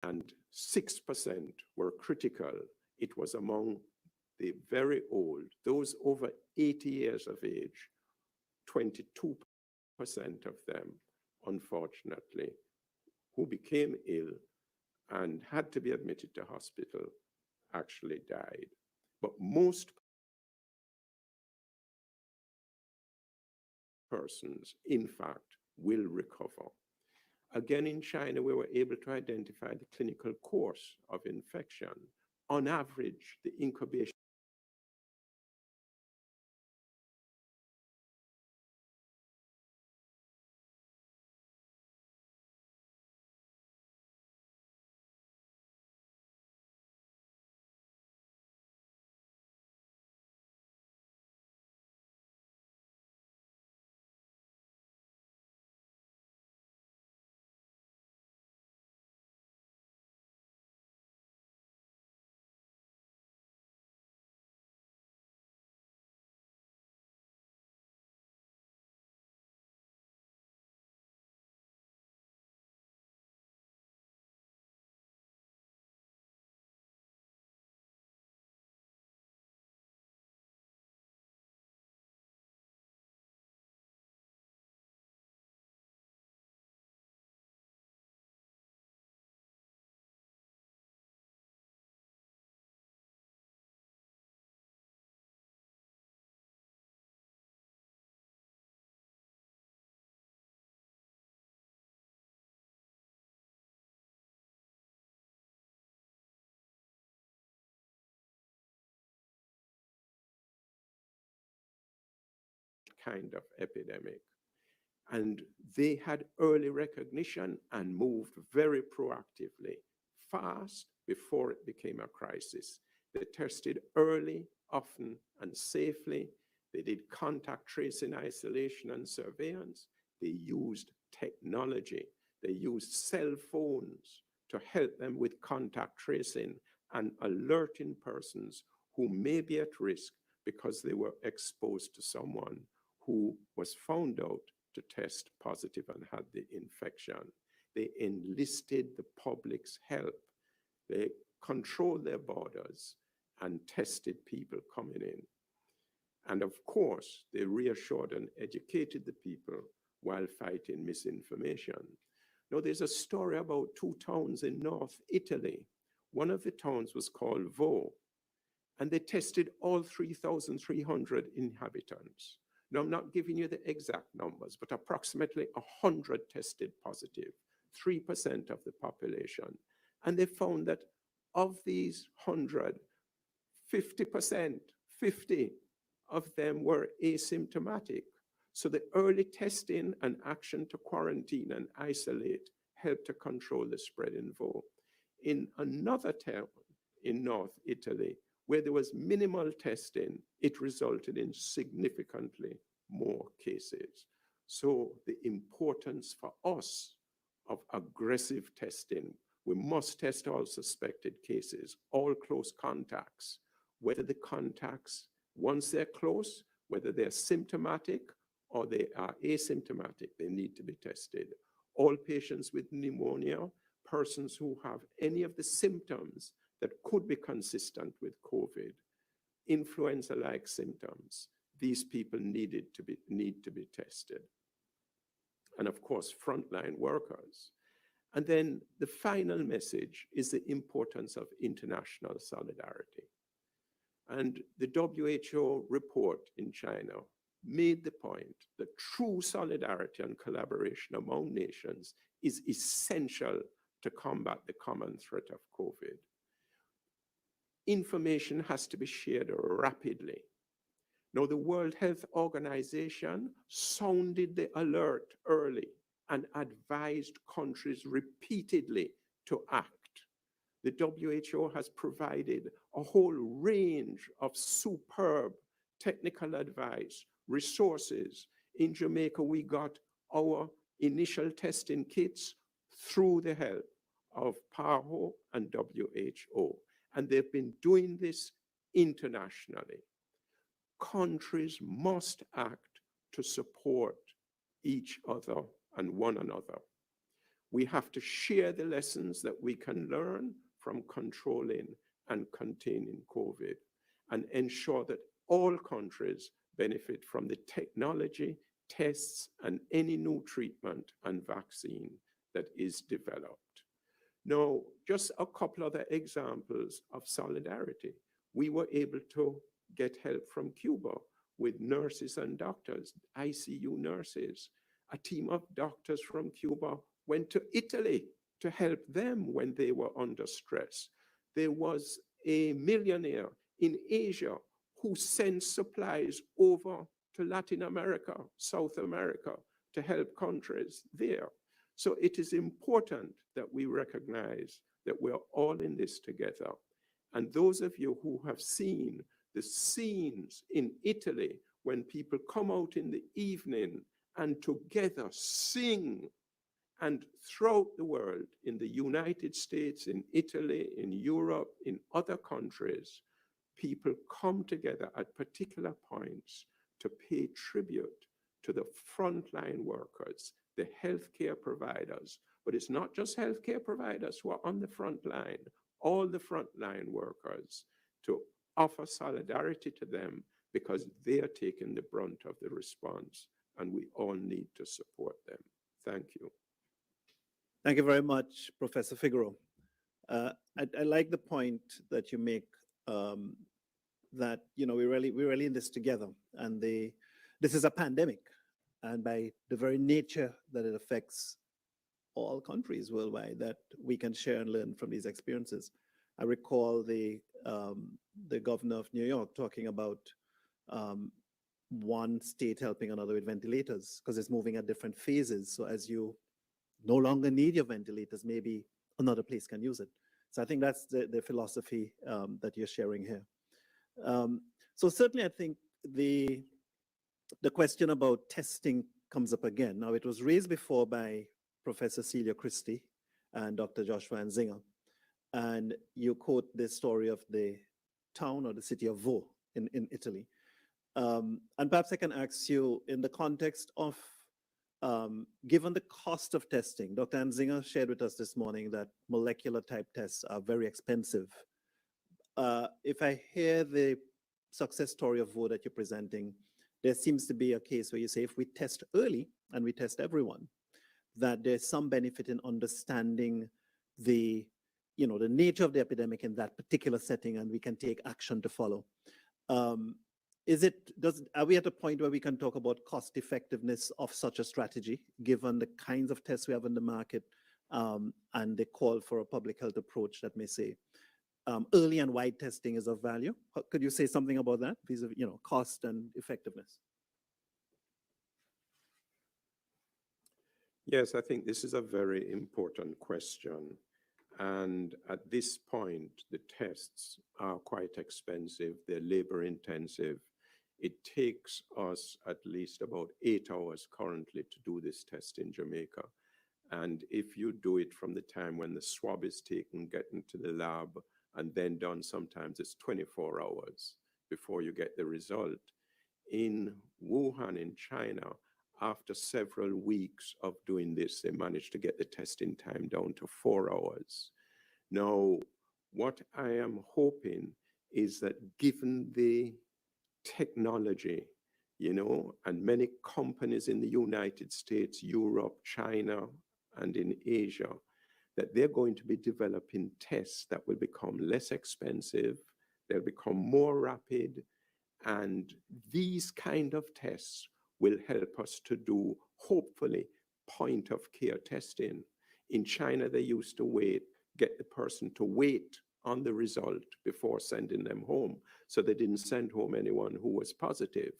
and 6% were critical. It was among the very old, those over 80 years of age, 22% of them, unfortunately, who became ill and had to be admitted to hospital actually died. But most persons, in fact, will recover. Again, in China, we were able to identify the clinical course of infection. On average, the incubation kind of epidemic. And they had early recognition and moved very proactively, fast before it became a crisis. They tested early, often, and safely. They did contact tracing, isolation, and surveillance. They used technology. They used cell phones to help them with contact tracing and alerting persons who may be at risk because they were exposed to someone who was found out to test positive and had the infection. They enlisted the public's help. They controlled their borders and tested people coming in. And of course, they reassured and educated the people while fighting misinformation. Now, there's a story about two towns in North Italy. One of the towns was called Vo, and they tested all 3,300 inhabitants. Now, I'm not giving you the exact numbers, but approximately 100 tested positive, 3% of the population. And they found that of these 100, 50%, 50 of them were asymptomatic. So the early testing and action to quarantine and isolate helped to control the spread in Vo. In another town in North Italy, where there was minimal testing, it resulted in significantly more cases. So the importance for us of aggressive testing, we must test all suspected cases, all close contacts, whether the contacts, once they're close, whether they're symptomatic or they are asymptomatic, they need to be tested. All patients with pneumonia, persons who have any of the symptoms that could be consistent with COVID, influenza-like symptoms, these people need to be tested. And of course, frontline workers. And then the final message is the importance of international solidarity. And the WHO report in China made the point that true solidarity and collaboration among nations is essential to combat the common threat of COVID. Information has to be shared rapidly. Now, the World Health Organization sounded the alert early and advised countries repeatedly to act. The WHO has provided a whole range of superb technical advice, resources. In Jamaica, we got our initial testing kits through the help of PAHO and WHO. And they've been doing this internationally. Countries must act to support each other and one another. We have to share the lessons that we can learn from controlling and containing COVID and ensure that all countries benefit from the technology, tests, and any new treatment and vaccine that is developed. Now, just a couple other examples of solidarity. We were able to get help from Cuba with nurses and doctors, ICU nurses. A team of doctors from Cuba went to Italy to help them when they were under stress. There was a millionaire in Asia who sent supplies over to Latin America, South America, to help countries there. So it is important that we recognize that we're all in this together. And those of you who have seen the scenes in Italy when people come out in the evening and together sing, and throughout the world, in the United States, in Italy, in Europe, in other countries, people come together at particular points to pay tribute to the frontline workers, the healthcare providers. But it's not just healthcare providers who are on the front line, all the frontline workers, to offer solidarity to them because they are taking the brunt of the response, and we all need to support them. Thank you. Thank you very much, Professor Figueroa. I like the point that you make, that we're really in this together, and this is a pandemic, and by the very nature that it affects all countries worldwide, that we can share and learn from these experiences. I recall the governor of New York talking about one state helping another with ventilators because it's moving at different phases. So as you no longer need your ventilators, maybe another place can use it. So I think that's the philosophy that you're sharing here. So certainly I think the question about testing comes up again. Now, it was raised before by Professor Celia Christie and Dr. Joshua Nzinga. And you quote the story of the town or the city of Vo in Italy. And perhaps I can ask you, in the context of, given the cost of testing, Dr. Nzinga shared with us this morning that molecular type tests are very expensive. If I hear the success story of Vo that you're presenting, there seems to be a case where you say if we test early and we test everyone, that there's some benefit in understanding the nature of the epidemic in that particular setting, and we can take action to follow. Are we at a point where we can talk about cost effectiveness of such a strategy, given the kinds of tests we have in the market, and the call for a public health approach that may say early and wide testing is of value? Could you say something about that, vis-a-vis, cost and effectiveness? Yes, I think this is a very important question. And at this point, the tests are quite expensive. They're labor intensive. It takes us at least about 8 hours currently to do this test in Jamaica. And if you do it from the time when the swab is taken, get into the lab, and then done, sometimes it's 24 hours before you get the result. In Wuhan, in China, after several weeks of doing this, they managed to get the testing time down to 4 hours. Now, what I am hoping is that given the technology, and many companies in the United States, Europe, China, and in Asia, that they're going to be developing tests that will become less expensive, they'll become more rapid, and these kind of tests will help us to do, hopefully, point of care testing. In China, they used to get the person to wait on the result before sending them home. So they didn't send home anyone who was positive.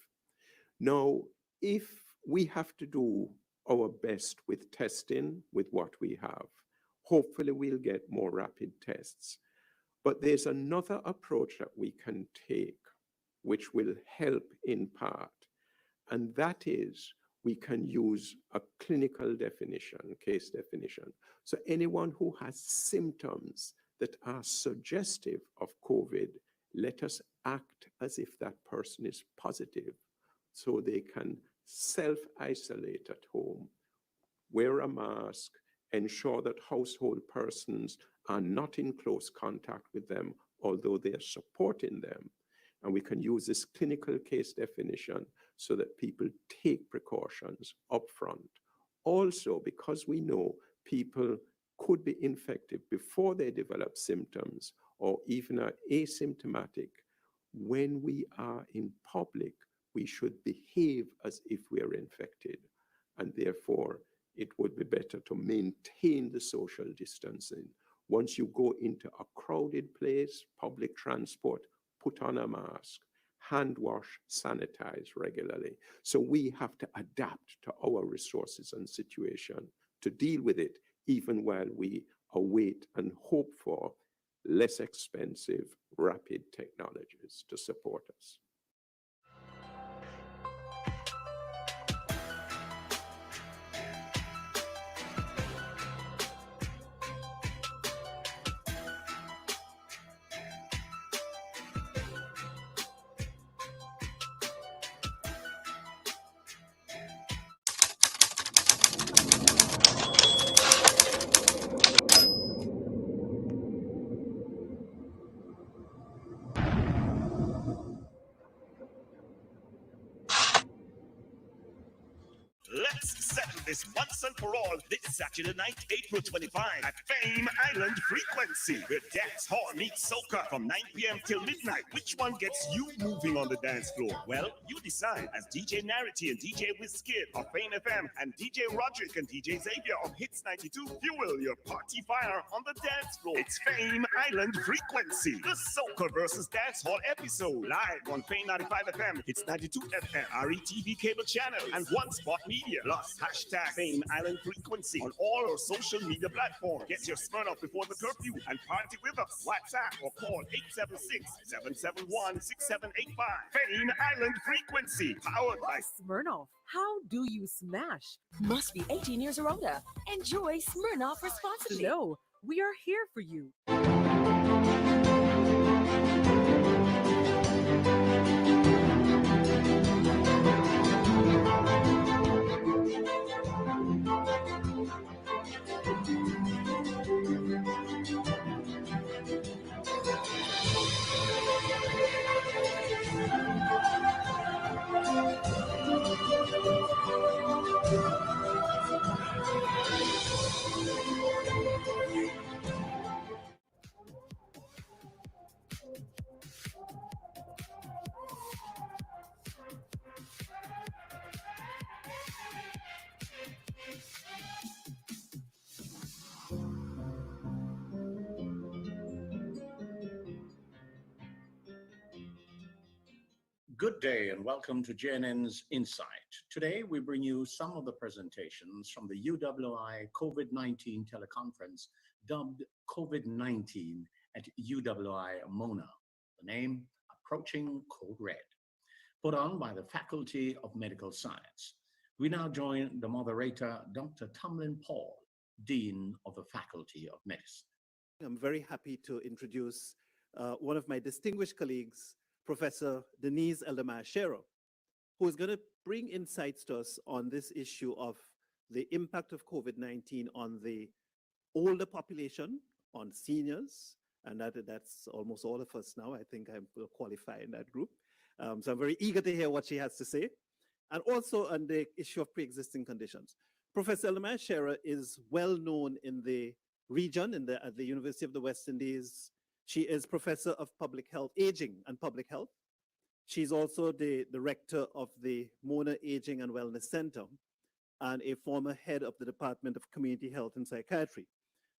Now, if we have to do our best with testing with what we have, hopefully we'll get more rapid tests. But there's another approach that we can take, which will help in part. And that is, we can use a clinical definition, case definition. So anyone who has symptoms that are suggestive of COVID, let us act as if that person is positive so they can self-isolate at home, wear a mask, ensure that household persons are not in close contact with them, although they are supporting them. And we can use this clinical case definition so that people take precautions upfront. Also, because we know people could be infected before they develop symptoms or even are asymptomatic, when we are in public, we should behave as if we are infected. And therefore, it would be better to maintain the social distancing. Once you go into a crowded place, public transport, put on a mask, hand wash, sanitize regularly. So we have to adapt to our resources and situation to deal with it, even while we await and hope for less expensive, rapid technologies to support us. Let's settle this once and for all this Saturday night, April 25 at Fame Island Frequency, where dance hall meets soca from 9 p.m. till midnight. Which one gets you moving on the dance floor? Well, you decide as DJ Narity and DJ Wizkid of Fame FM and DJ Roderick and DJ Xavier of Hits 92 fuel your party fire on the dance floor. It's Fame Island Frequency, the soca versus dance hall episode, live on Fame 95 FM, Hits 92 FM, RETV cable channel, and One Spot Media, plus hashtag Fame Island Frequency on all our social media platforms. Get your Smirnoff before the curfew and party with us. WhatsApp or call 876-771-6785. Fame Island Frequency, powered by Smirnoff. How do you smash? Must be 18 years or older. Enjoy Smirnoff responsibly. Hello, we are here for you. Good day and welcome to JNN's Insight. Today we bring you some of the presentations from the UWI COVID-19 teleconference dubbed COVID-19 at UWI Mona, the name Approaching Code Red, put on by the Faculty of Medical Science. We now join the moderator, Dr. Tamlin Paul, Dean of the Faculty of Medicine. I'm very happy to introduce one of my distinguished colleagues, Professor Denise Eldermeyer-Scherer, who is going to bring insights to us on this issue of the impact of COVID-19 on the older population, on seniors, and that's almost all of us now. I think I will qualify in that group. So I'm very eager to hear what she has to say, and also on the issue of pre-existing conditions. Professor Eldermeyer-Scherer is well known in the region at the University of the West Indies. She is Professor of Public Health, Aging and Public Health. She's also the director of the Mona Aging and Wellness Center and a former head of the Department of Community Health and Psychiatry.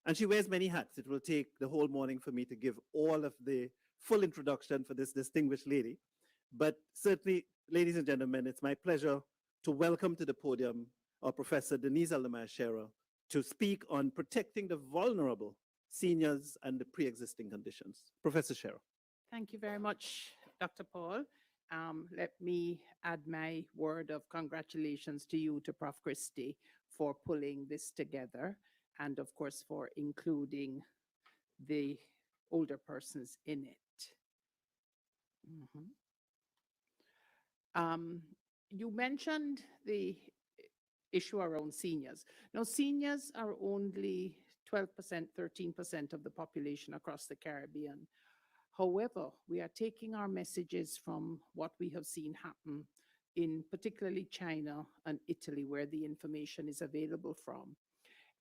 And she wears many hats. It will take the whole morning for me to give all of the full introduction for this distinguished lady. But certainly, ladies and gentlemen, it's my pleasure to welcome to the podium our Professor Denise Eldermeyer-Scherer to speak on protecting the vulnerable seniors and the pre-existing conditions. Professor Scherer. Thank you very much, Dr. Paul. Let me add my word of congratulations to you, to Prof. Christie, for pulling this together, and of course for including the older persons in it. You mentioned the issue around seniors. Now, seniors are only 12%, 13% of the population across the Caribbean. However, we are taking our messages from what we have seen happen in particularly China and Italy, where the information is available from.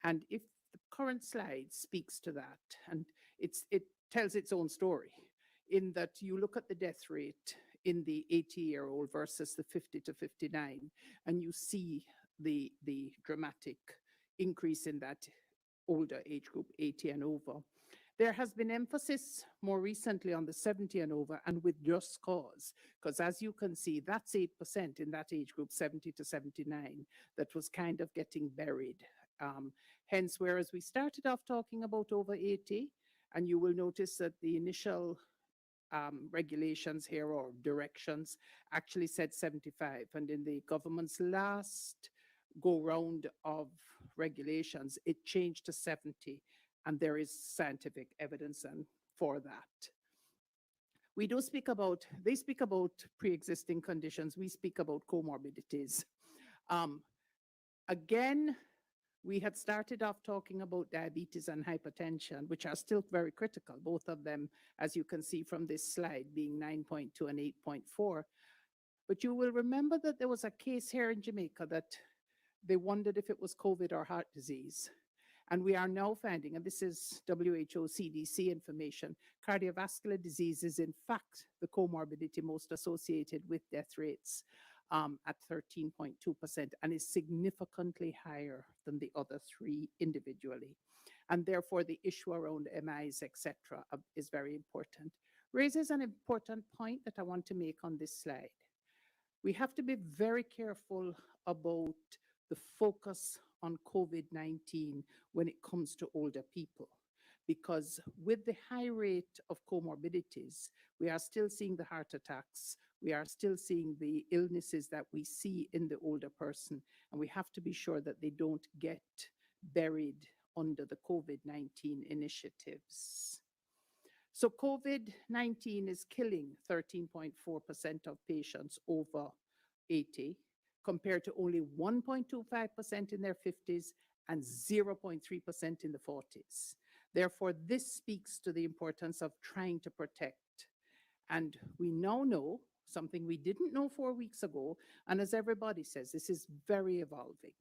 And if the current slide speaks to that, and it tells its own story, in that you look at the death rate in the 80-year-old versus the 50 to 59, and you see the dramatic increase in that older age group, 80 and over. There has been emphasis more recently on the 70 and over, and with just cause, because as you can see, that's 8% in that age group, 70 to 79, that was kind of getting buried. Hence, whereas we started off talking about over 80, and you will notice that the initial regulations here or directions actually said 75, and in the government's last go round of regulations, it changed to 70, and there is scientific evidence for that. We do speak about, they speak about pre-existing conditions, we speak about comorbidities. Again, we had started off talking about diabetes and hypertension, which are still very critical, both of them, as you can see from this slide, being 9.2 and 8.4. But you will remember that there was a case here in Jamaica that they wondered if it was COVID or heart disease. And we are now finding, and this is WHO CDC information, cardiovascular disease is in fact the comorbidity most associated with death rates at 13.2%, and is significantly higher than the other three individually. And therefore the issue around MIs, etc., is very important. Raises an important point that I want to make on this slide. We have to be very careful about the focus on COVID-19 when it comes to older people, because with the high rate of comorbidities, we are still seeing the heart attacks, we are still seeing the illnesses that we see in the older person, and we have to be sure that they don't get buried under the COVID-19 initiatives. So COVID-19 is killing 13.4% of patients over 80, compared to only 1.25% in their 50s and 0.3% in the 40s. Therefore, this speaks to the importance of trying to protect. And we now know something we didn't know 4 weeks ago, and as everybody says, this is very evolving.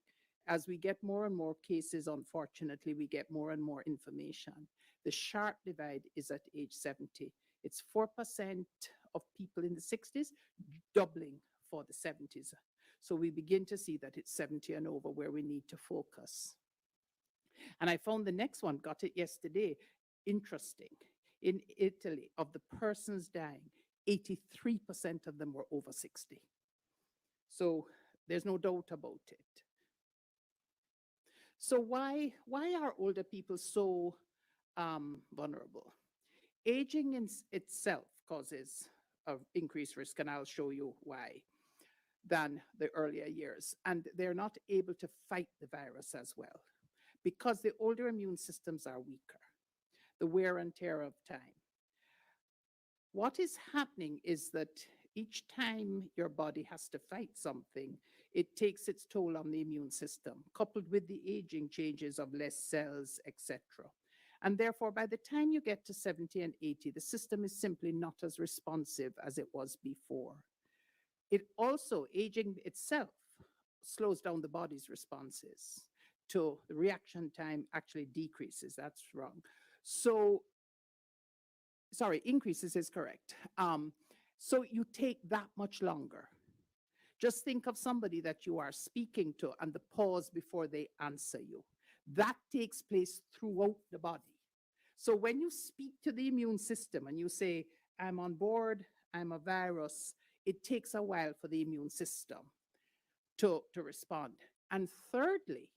As we get more and more cases, unfortunately, we get more and more information. The sharp divide is at age 70. It's 4% of people in the 60s, doubling for the 70s. So we begin to see that it's 70 and over where we need to focus. And I found the next one, got it yesterday, interesting. In Italy, of the persons dying, 83% of them were over 60. So there's no doubt about it. So why are older people so vulnerable? Aging in itself causes an increased risk, and I'll show you why, than the earlier years. And they're not able to fight the virus as well, because the older immune systems are weaker, the wear and tear of time. What is happening is that each time your body has to fight something, it takes its toll on the immune system, coupled with the aging changes of less cells, etc. And therefore, by the time you get to 70 and 80, the system is simply not as responsive as it was before. It also, aging itself, slows down the body's responses. To the reaction time actually decreases. That's wrong. So, sorry, increases is correct. So you take that much longer. Just think of somebody that you are speaking to and the pause before they answer you. That takes place throughout the body. So when you speak to the immune system and you say, I'm on board, I'm a virus, it takes a while for the immune system to respond. And thirdly,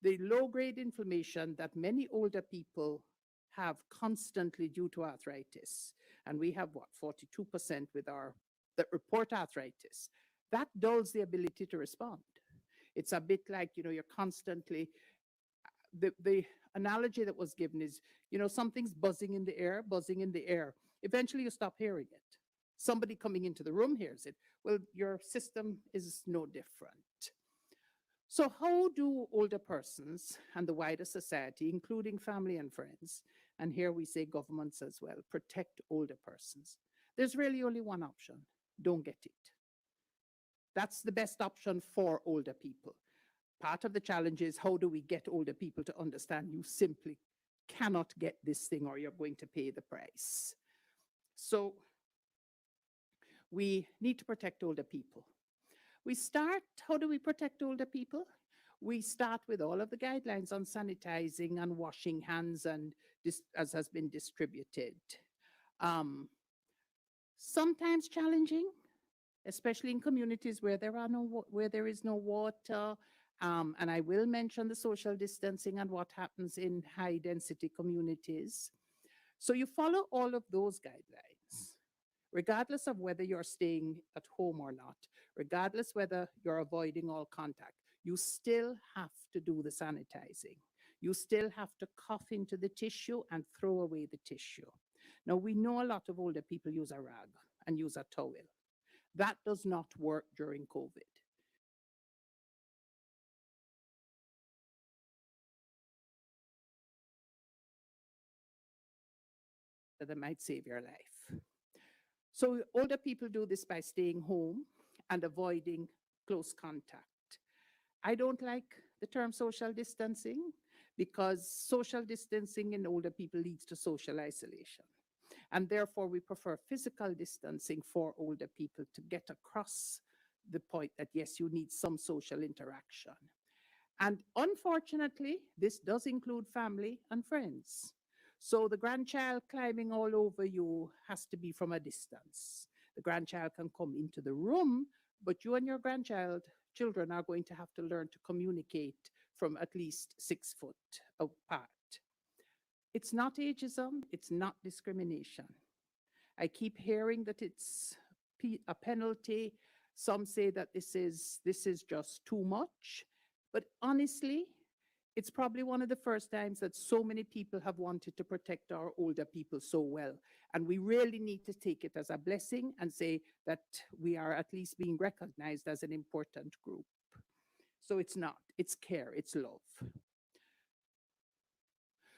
the low-grade inflammation that many older people have constantly due to arthritis, and we have what, 42% with that report arthritis, that dulls the ability to respond. It's a bit like, you're constantly, the analogy that was given is, something's buzzing in the air. Eventually you stop hearing it. Somebody coming into the room hears it. Well, your system is no different. So how do older persons and the wider society, including family and friends, and here we say governments as well, protect older persons? There's really only one option: don't get it. That's the best option for older people. Part of the challenge is, how do we get older people to understand you simply cannot get this thing or you're going to pay the price? So we need to protect older people. How do we protect older people? We start with all of the guidelines on sanitizing and washing hands, and this, as has been distributed. Sometimes challenging, especially in communities where there is no water. And I will mention the social distancing and what happens in high density communities. So you follow all of those guidelines, regardless of whether you're staying at home or not, regardless whether you're avoiding all contact. You still have to do the sanitizing. You still have to cough into the tissue and throw away the tissue. Now, we know a lot of older people use a rag and use a towel. That does not work during COVID. That might save your life. So older people do this by staying home and avoiding close contact. I don't like the term social distancing, because social distancing in older people leads to social isolation. And therefore, we prefer physical distancing for older people to get across the point that, yes, you need some social interaction. And unfortunately, this does include family and friends. So the grandchild climbing all over you has to be from a distance. The grandchild can come into the room, but you and your children are going to have to learn to communicate from at least 6 foot apart. It's not ageism, it's not discrimination. I keep hearing that it's a penalty. Some say that this is just too much. But honestly, it's probably one of the first times that so many people have wanted to protect our older people so well. And we really need to take it as a blessing and say that we are at least being recognized as an important group. So it's not, it's care, it's love.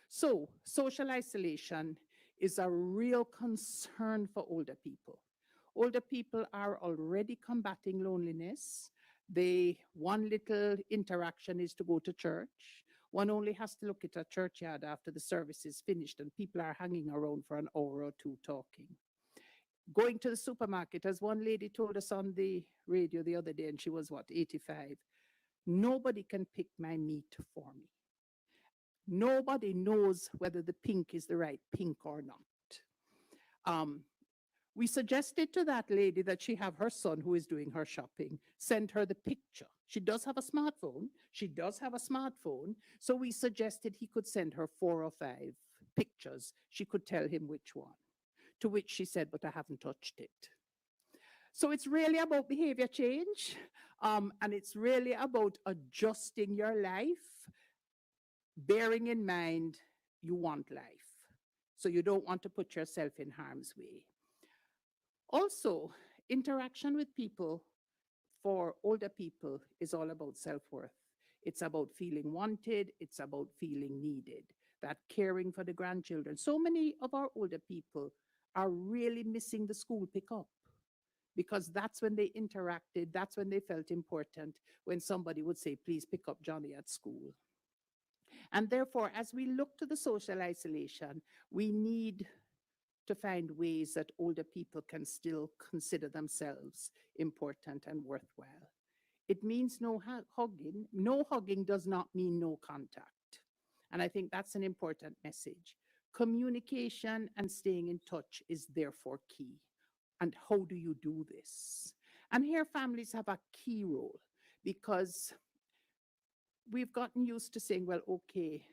So social isolation is a real concern for older people. Older people are already combating loneliness. One little interaction is to go to church. One only has to look at a churchyard after the service is finished and people are hanging around for an hour or two talking. Going to the supermarket, as one lady told us on the radio the other day, and she was, 85? Nobody can pick my meat for me. Nobody knows whether the pink is the right pink or not. We suggested to that lady that she have her son, who is doing her shopping, send her the picture. She does have a smartphone. So we suggested he could send her 4 or 5 pictures. She could tell him which one. To which she said, but I haven't touched it. So it's really about behavior change. And it's really about adjusting your life, bearing in mind you want life. So you don't want to put yourself in harm's way. Also, interaction with people for older people is all about self-worth. It's about feeling wanted. It's about feeling needed, that caring for the grandchildren. So many of our older people are really missing the school pickup, because that's when they interacted. That's when they felt important, when somebody would say, please pick up Johnny at school. And therefore, as we look to the social isolation, we need to find ways that older people can still consider themselves important and worthwhile. It means no hugging. No hugging does not mean no contact. And I think that's an important message. Communication and staying in touch is therefore key. And how do you do this? And here families have a key role, because we've gotten used to saying, well, okay,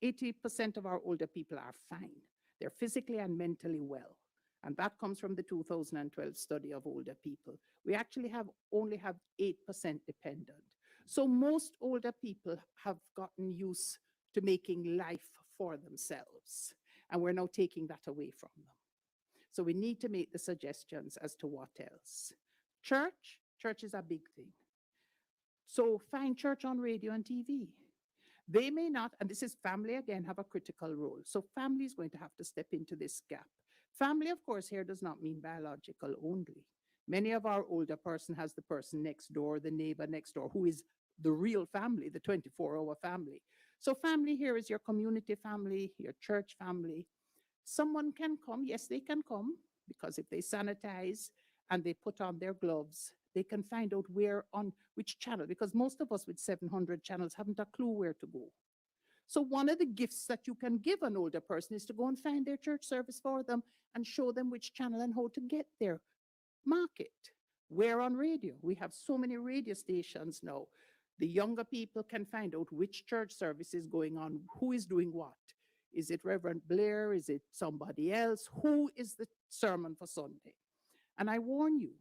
80% of our older people are fine. They're physically and mentally well. And that comes from the 2012 study of older people. We actually only have 8% dependent. So most older people have gotten used to making life for themselves. And we're now taking that away from them. So we need to make the suggestions as to what else. Church is a big thing. So find church on radio and TV. They may not, and this is family again, have a critical role. So family is going to have to step into this gap. Family, of course, here does not mean biological only. Many of our older person has the person next door, the neighbor next door, who is the real family, the 24-hour family. So family here is your community family, your church family. Someone can come, yes, they can come, because if they sanitize and they put on their gloves, they can find out where on which channel, because most of us with 700 channels haven't a clue where to go. So one of the gifts that you can give an older person is to go and find their church service for them and show them which channel and how to get there. Mark it. Where on radio? We have so many radio stations now. The younger people can find out which church service is going on, who is doing what. Is it Reverend Blair? Is it somebody else? Who is the sermon for Sunday? And I warn you,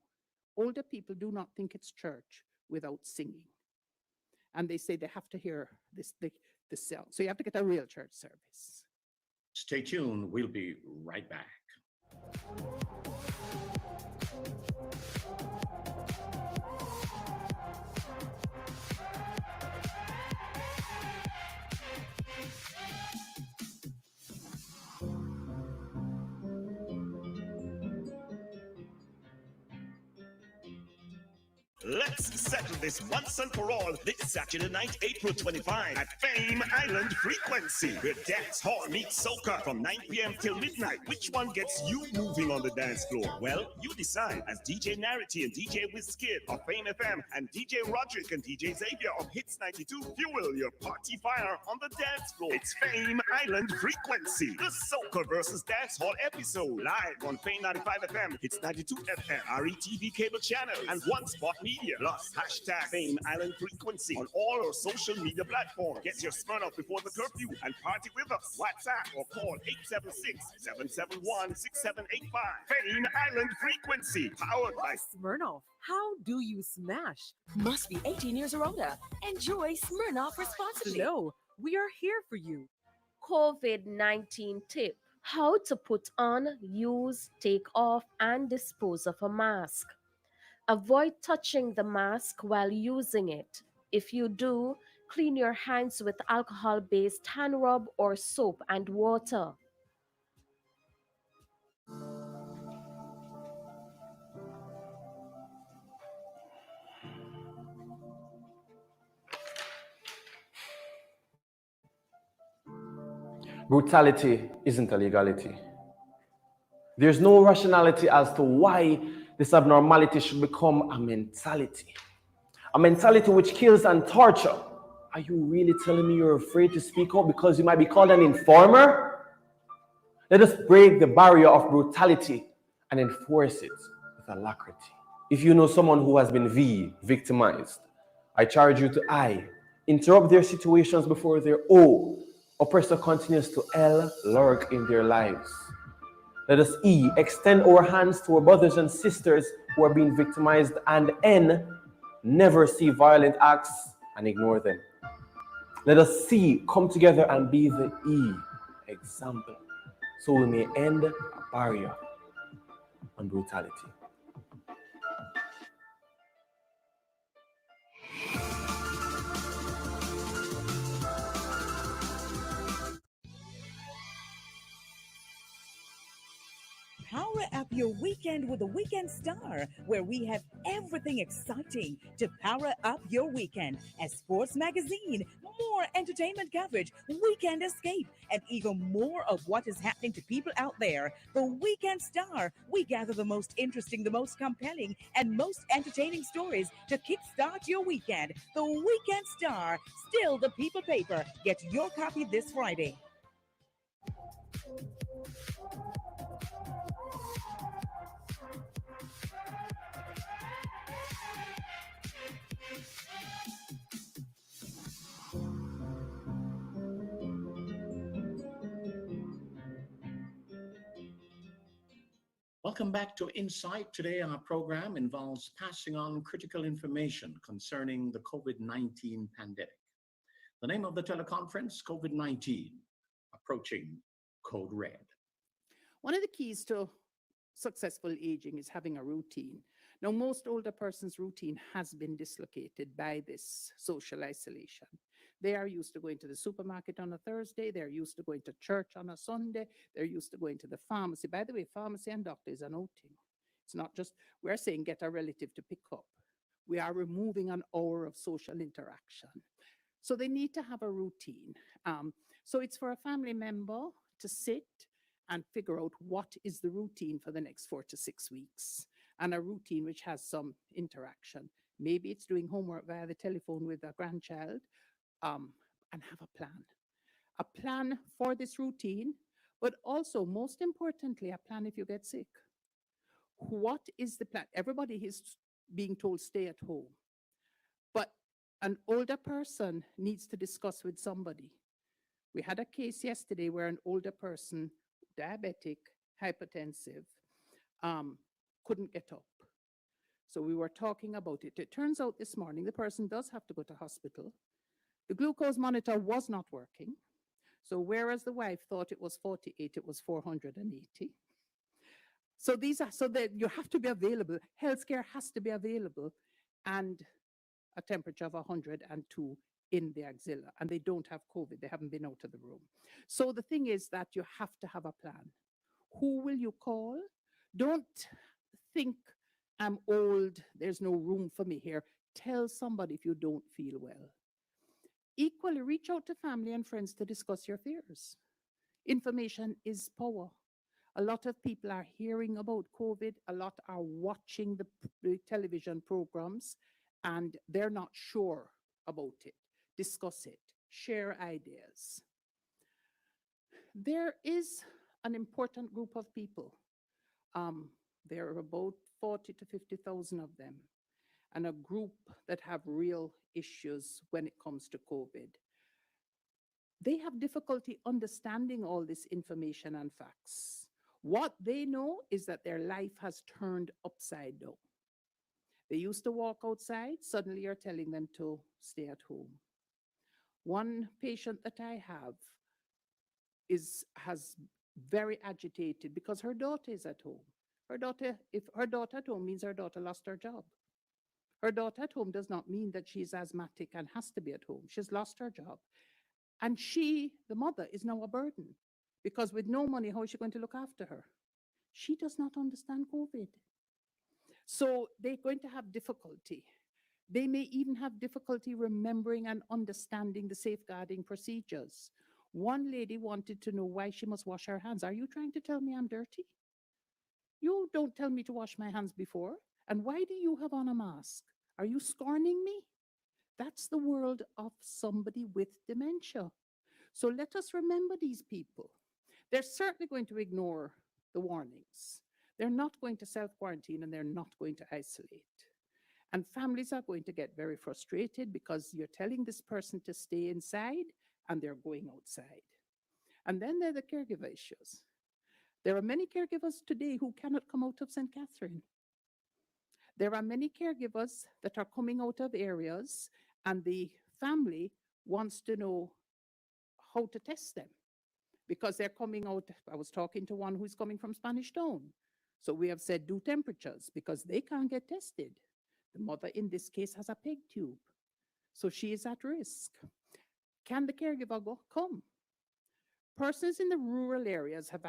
older people do not think it's church without singing. And they say they have to hear the sound. So you have to get a real church service. Stay tuned. We'll be right back. Let's settle this once and for all this Saturday night, April 25 at Fame Island Frequency, where dance hall meets soca from 9 p.m. till midnight. Which one gets you moving on the dance floor? Well, you decide, as DJ Narity and DJ Wizkid of Fame FM and DJ Roderick and DJ Xavier of Hits 92 fuel your party fire on the dance floor. It's Fame Island Frequency, the soca versus dance hall episode, live on Fame 95 FM, Hits 92 FM, RETV cable channel, and One Spot Media, plus hashtag Fame Island Frequency on all our social media platforms. Get your Smirnoff before the curfew and party with us. WhatsApp or call 876-771-6785. Fame Island Frequency, powered by Smirnoff, how do you smash? Must be 18 years or older. Enjoy Smirnoff responsibly. Hello, we are here for you. COVID-19 tip: how to put on, use, take off, and dispose of a mask. Avoid touching the mask while using it. If you do, clean your hands with alcohol-based hand rub or soap and water. Brutality isn't a legality. There's no rationality as to why this abnormality should become a mentality. A mentality which kills and torture. Are you really telling me you're afraid to speak up because you might be called an informer? Let us break the barrier of brutality and enforce it with alacrity. If you know someone who has been victimized, I charge you to I, interrupt their situations before their O. Oppressor continues to L, lurk in their lives. Let us E, extend our hands to our brothers and sisters who are being victimized, and N, never see violent acts and ignore them. Let us C, come together and be the E, example, so we may end a barrier on brutality. Power up your weekend with a Weekend Star, where we have everything exciting to power up your weekend. As sports magazine, more entertainment coverage, weekend escape, and even more of what is happening to people out there. The Weekend Star, we gather the most interesting, the most compelling, and most entertaining stories to kickstart your weekend. The Weekend Star, still the people paper. Get your copy this Friday. Welcome back to Insight. Today our program involves passing on critical information concerning the COVID-19 pandemic. The name of the teleconference, COVID-19, Approaching Code Red. One of the keys to successful aging is having a routine. Now, most older persons' routine has been dislocated by this social isolation. They are used to going to the supermarket on a Thursday. They're used to going to church on a Sunday. They're used to going to the pharmacy. By the way, pharmacy and doctor is an outing. It's not just, we're saying get a relative to pick up. We are removing an hour of social interaction. So they need to have a routine. So it's for a family member to sit and figure out what is the routine for the next 4 to 6 weeks, and a routine which has some interaction. Maybe it's doing homework via the telephone with a grandchild, and have a plan for this routine, but also, most importantly, a plan if you get sick. What is the plan? Everybody is being told stay at home, but an older person needs to discuss with somebody. We had a case yesterday where an older person, diabetic, hypertensive, couldn't get up. So we were talking about it. It turns out this morning the person does have to go to hospital. The glucose monitor was not working. So whereas the wife thought it was 48, it was 480. So that you have to be available. Healthcare has to be available, and a temperature of 102 in the axilla, and they don't have COVID. They haven't been out of the room. So the thing is that you have to have a plan. Who will you call? Don't think I'm old, there's no room for me here. Tell somebody if you don't feel well. Equally, reach out to family and friends to discuss your fears. Information is power. A lot of people are hearing about COVID. A lot are watching the television programs, and they're not sure about it. Discuss it. Share ideas. There is an important group of people. There are about 40 to 50,000 of them, and a group that have real issues when it comes to COVID. They have difficulty understanding all this information and facts. What they know is that their life has turned upside down. They used to walk outside, suddenly you're telling them to stay at home. One patient that I have has very agitated because her daughter is at home. If her daughter at home means her daughter lost her job. Her daughter at home does not mean that she's asthmatic and has to be at home. She's lost her job. And she, the mother, is now a burden because with no money, how is she going to look after her? She does not understand COVID. So they're going to have difficulty. They may even have difficulty remembering and understanding the safeguarding procedures. One lady wanted to know why she must wash her hands. Are you trying to tell me I'm dirty? You don't tell me to wash my hands before. And why do you have on a mask? Are you scorning me? That's the world of somebody with dementia. So let us remember these people. They're certainly going to ignore the warnings. They're not going to self-quarantine, and they're not going to isolate. And families are going to get very frustrated because you're telling this person to stay inside and they're going outside. And then there are the caregiver issues. There are many caregivers today who cannot come out of St. Catherine. There are many caregivers that are coming out of areas, and the family wants to know how to test them because they're coming out. I was talking to one who's coming from Spanish Town. So we have said do temperatures because they can't get tested. The mother in this case has a peg tube, so she is at risk. Can the caregiver come? Persons in the rural areas have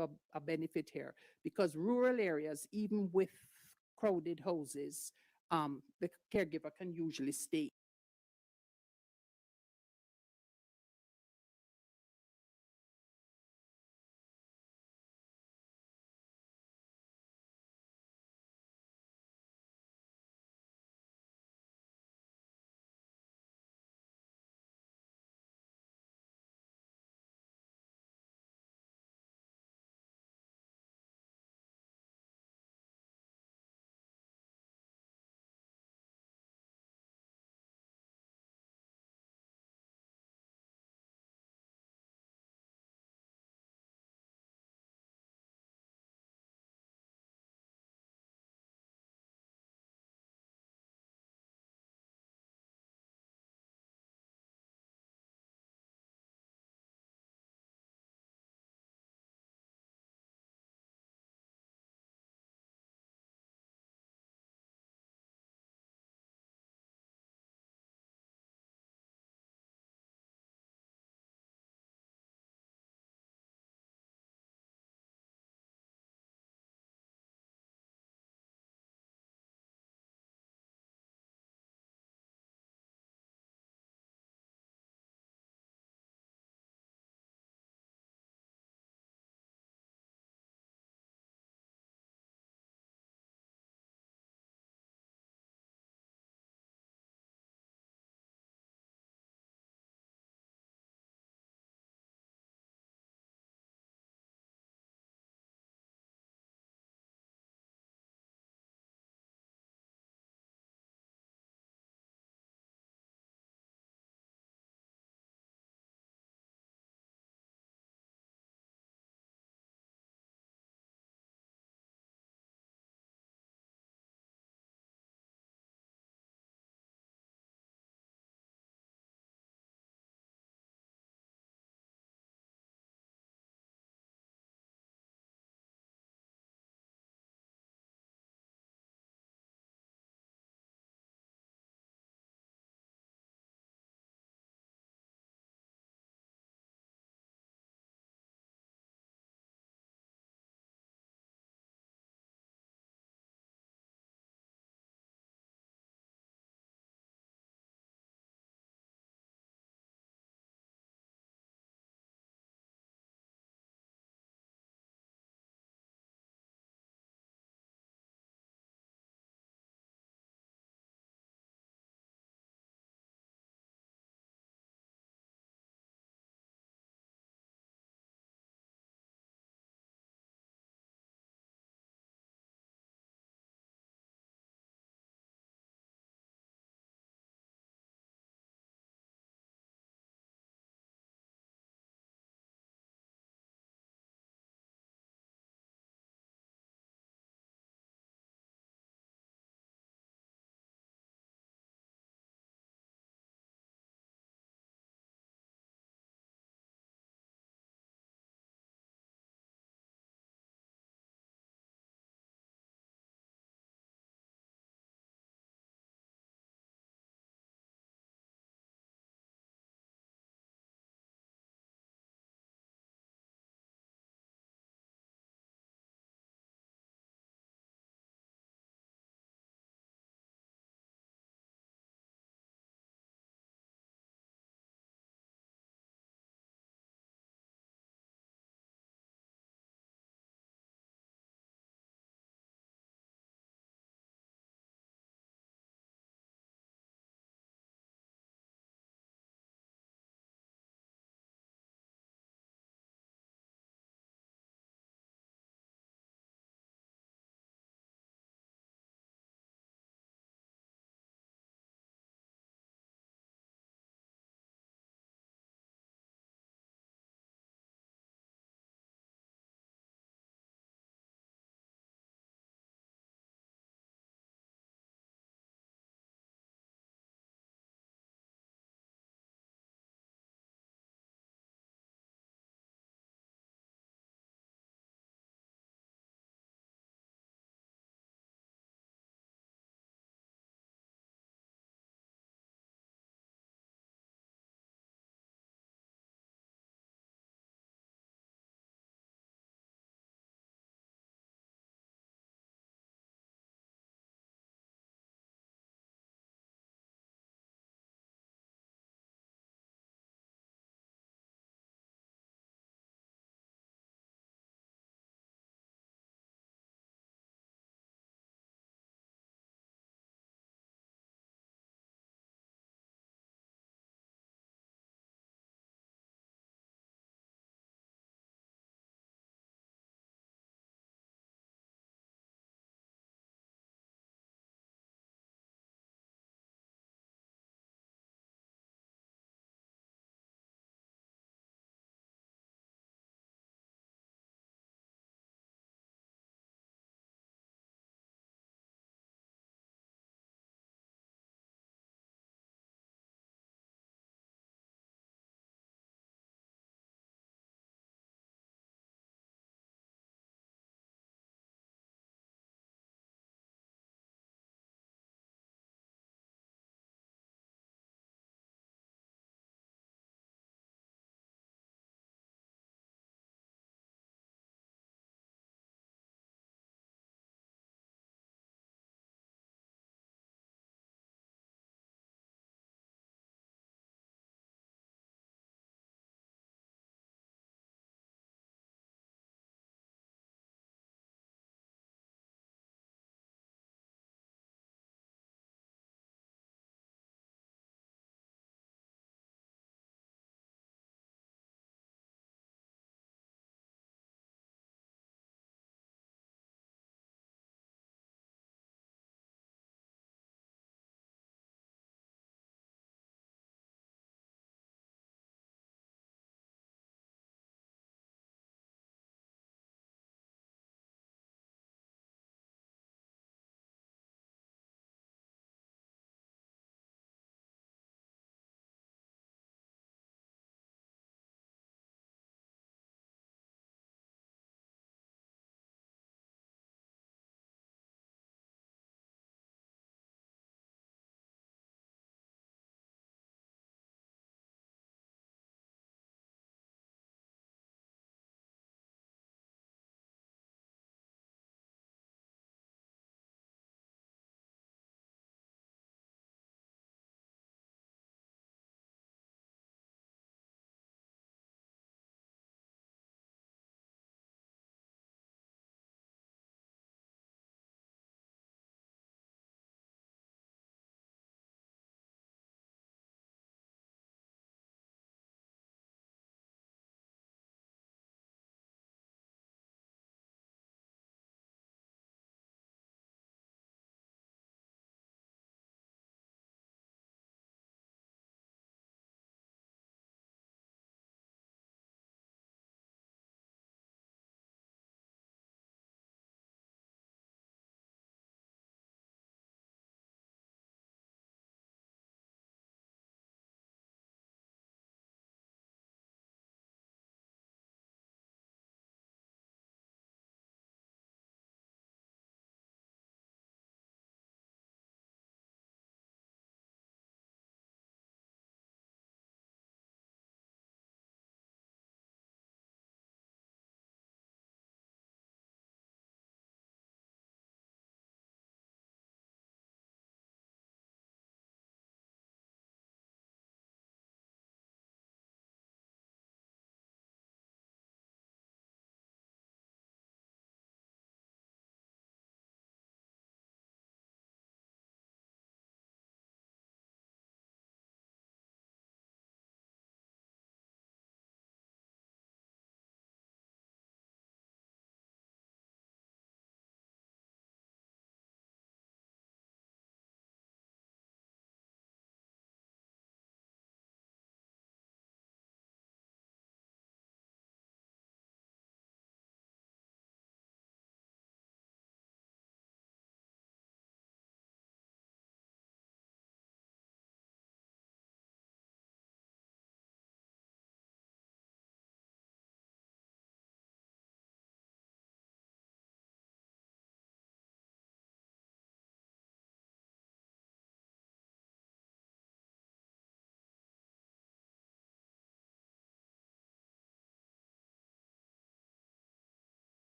a benefit here because rural areas, even with crowded houses, the caregiver can usually stay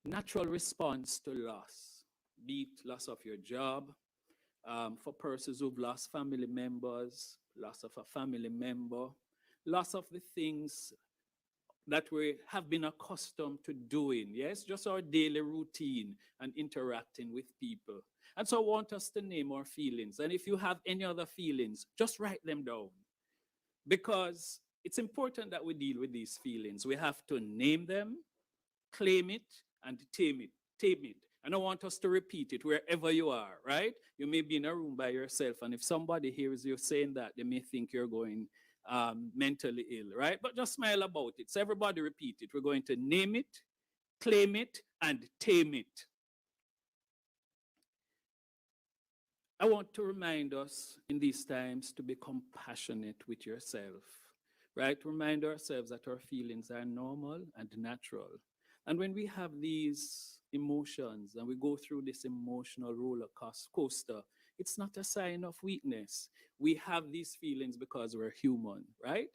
natural response to loss, be it loss of your job, for persons who've lost family members, loss of a family member, loss of the things that we have been accustomed to doing, yes, just our daily routine and interacting with people. And so I want us to name our feelings. And if you have any other feelings, just write them down. Because it's important that we deal with these feelings. We have to name them, claim it, and tame it. Tame it. And I want us to repeat it wherever you are, right? You may be in a room by yourself, and if somebody hears you saying that, they may think you're going mentally ill, right? But just smile about it. So everybody repeat it. We're going to name it, claim it, and tame it. I want to remind us in these times to be compassionate with yourself, right? Remind ourselves that our feelings are normal and natural. And when we have these emotions and we go through this emotional roller coaster, it's not a sign of weakness. We have these feelings because we're human, right?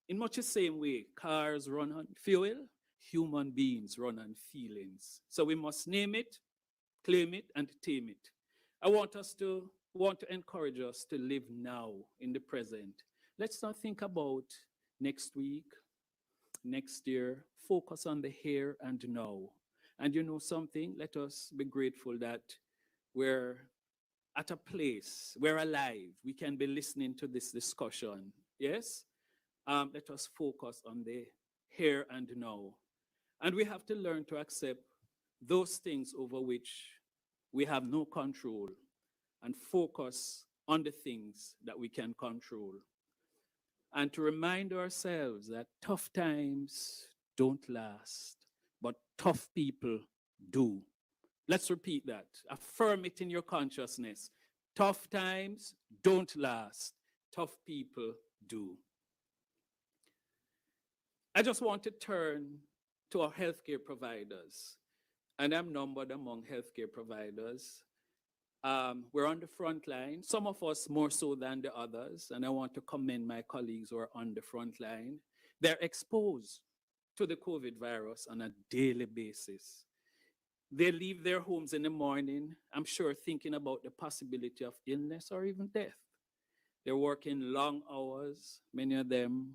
In much the same way, cars run on fuel, human beings run on feelings. So we must name it, claim it, and tame it. I want to encourage us to live now in the present. Let's not think about next week, next year. Focus on the here and now. And you know something? Let us be grateful that we're at a place, we're alive. We can be listening to this discussion. Yes? Let us focus on the here and now. And we have to learn to accept those things over which we have no control and focus on the things that we can control. And to remind ourselves that tough times don't last, but tough people do. Let's repeat that. Affirm it in your consciousness. Tough times don't last, tough people do. I just want to turn to our healthcare providers. And I'm numbered among healthcare providers. We're on the front line, some of us more so than the others, and I want to commend my colleagues who are on the front line. They're exposed to the COVID virus on a daily basis. They leave their homes in the morning, I'm sure thinking about the possibility of illness or even death. They're working long hours. Many of them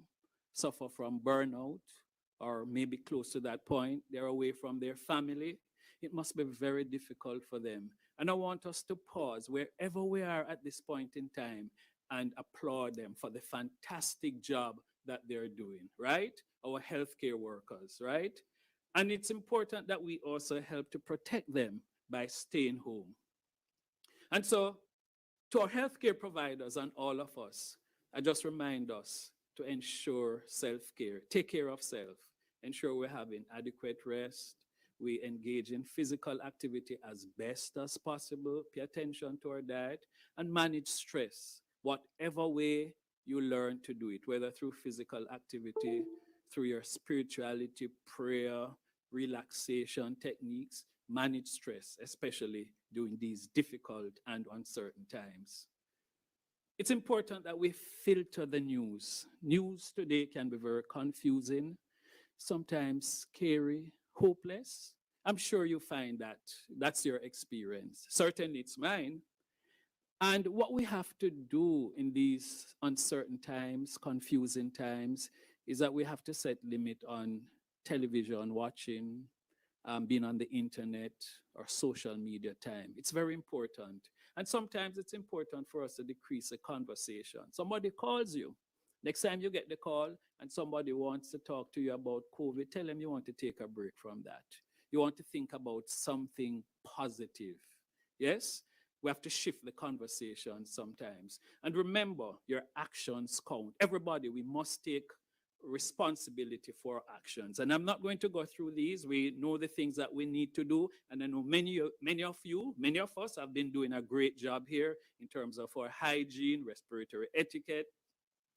suffer from burnout or maybe close to that point. They're away from their family. It must be very difficult for them. And I want us to pause wherever we are at this point in time and applaud them for the fantastic job that they're doing, right? Our healthcare workers, right? And it's important that we also help to protect them by staying home. And so, to our healthcare providers and all of us, I just remind us to ensure self-care, take care of self, ensure we're having adequate rest, we engage in physical activity as best as possible, pay attention to our diet, and manage stress, whatever way you learn to do it, whether through physical activity, through your spirituality, prayer, relaxation techniques, manage stress, especially during these difficult and uncertain times. It's important that we filter the news. News today can be very confusing, sometimes scary, hopeless. I'm sure you find that that's your experience. Certainly it's mine. And what we have to do in these uncertain times, confusing times, is that we have to set limit on television watching, being on the internet or social media time. It's very important. And sometimes it's important for us to decrease a conversation. Somebody calls you. Next time you get the call and somebody wants to talk to you about COVID, tell them you want to take a break from that. You want to think about something positive. Yes? We have to shift the conversation sometimes. And remember, your actions count. Everybody, we must take responsibility for our actions. And I'm not going to go through these. We know the things that we need to do. And I know many of us have been doing a great job here in terms of our hygiene, respiratory etiquette,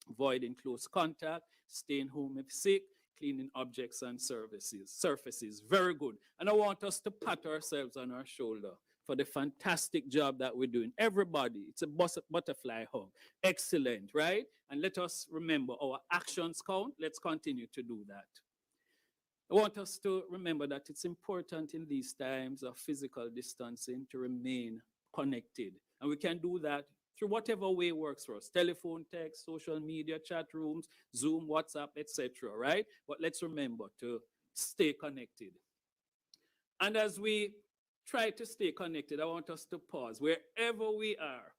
avoiding close contact, staying home if sick, cleaning objects and surfaces. Very good. And I want us to pat ourselves on our shoulder for the fantastic job that we're doing. Everybody, it's a butterfly hug. Excellent, right? And let us remember our actions count. Let's continue to do that. I want us to remember that it's important in these times of physical distancing to remain connected. And we can do that through whatever way works for us: telephone, text, social media, chat rooms, Zoom, WhatsApp, etc. Right? But let's remember to stay connected. And as we try to stay connected, I want us to pause wherever we are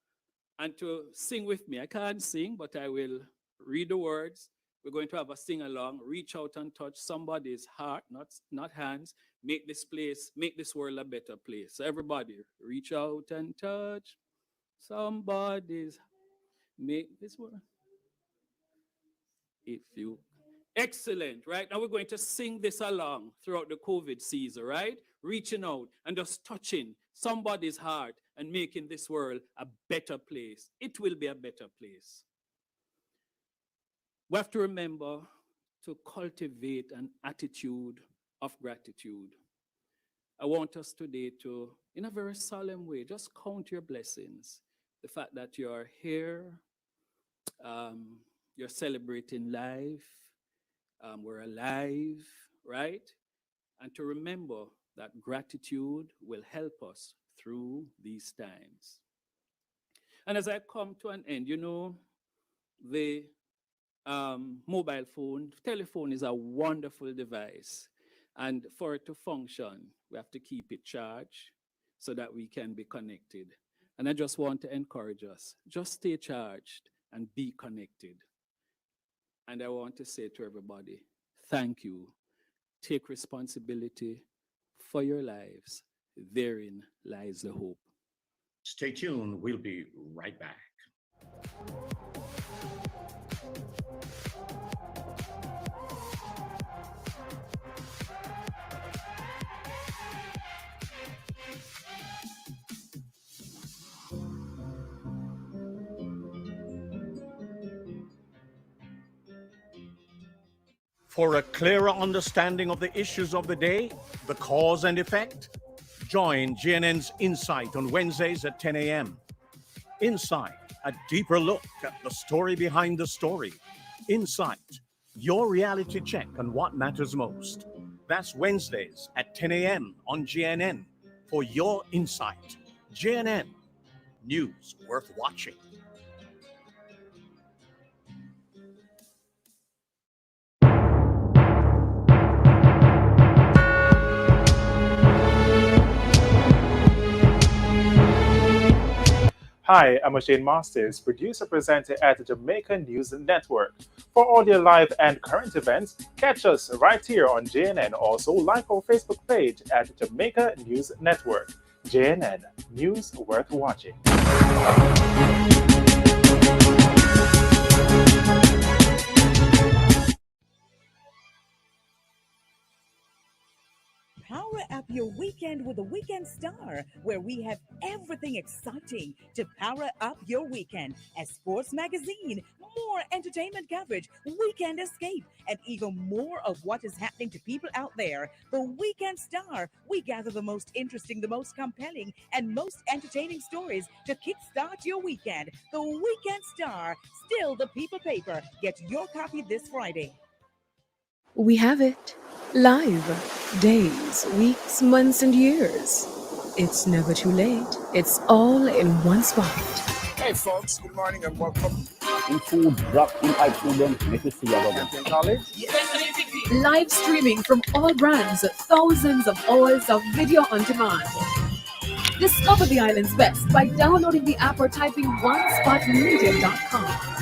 and to sing with me. I can't sing, but I will read the words. We're going to have a sing along. Reach out and touch somebody's heart, not hands. Make this place, make this world a better place. So everybody, reach out and touch somebody's. Make this world. If you. Excellent, right? Now we're going to sing this along throughout the COVID season, right? Reaching out and just touching somebody's heart and making this world a better place. It will be a better place. We have to remember to cultivate an attitude of gratitude. I want us today to, in a very solemn way, just count your blessings. The fact that you are here, you're celebrating life, we're alive, right? And to remember that gratitude will help us through these times. And as I come to an end, the mobile phone, telephone is a wonderful device. And for it to function, we have to keep it charged so that we can be connected. And I just want to encourage us, just stay charged and be connected. And I want to say to everybody, thank you. Take responsibility for your lives. Therein lies the hope. Stay tuned. We'll be right back. For a clearer understanding of the issues of the day, the cause and effect, join GNN's Insight on Wednesdays at 10 a.m. Insight, a deeper look at the story behind the story. Insight, your reality check on what matters most. That's Wednesdays at 10 a.m. on GNN for your insight. GNN, news worth watching. Hi, I'm Shane Masters, producer presenter at the Jamaica News Network. For all your live and current events, catch us right here on JNN. Also, like our Facebook page at Jamaica News Network. JNN, news worth watching. Power up your weekend with a Weekend Star, where we have everything exciting to power up your weekend. As Sports Magazine, more entertainment coverage, weekend escape, and even more of what is happening to people out there. The Weekend Star, we gather the most interesting, the most compelling, and most entertaining stories to kickstart your weekend. The Weekend Star, still the people paper. Get your copy this Friday. We have it. Live. Days, weeks, months, and years. It's never too late. It's all in one spot. Hey folks, good morning and welcome. In food, drop in iFood, make it see you College. Live streaming from all brands, thousands of hours of video on demand. Discover the island's best by downloading the app or typing onespotmedia.com.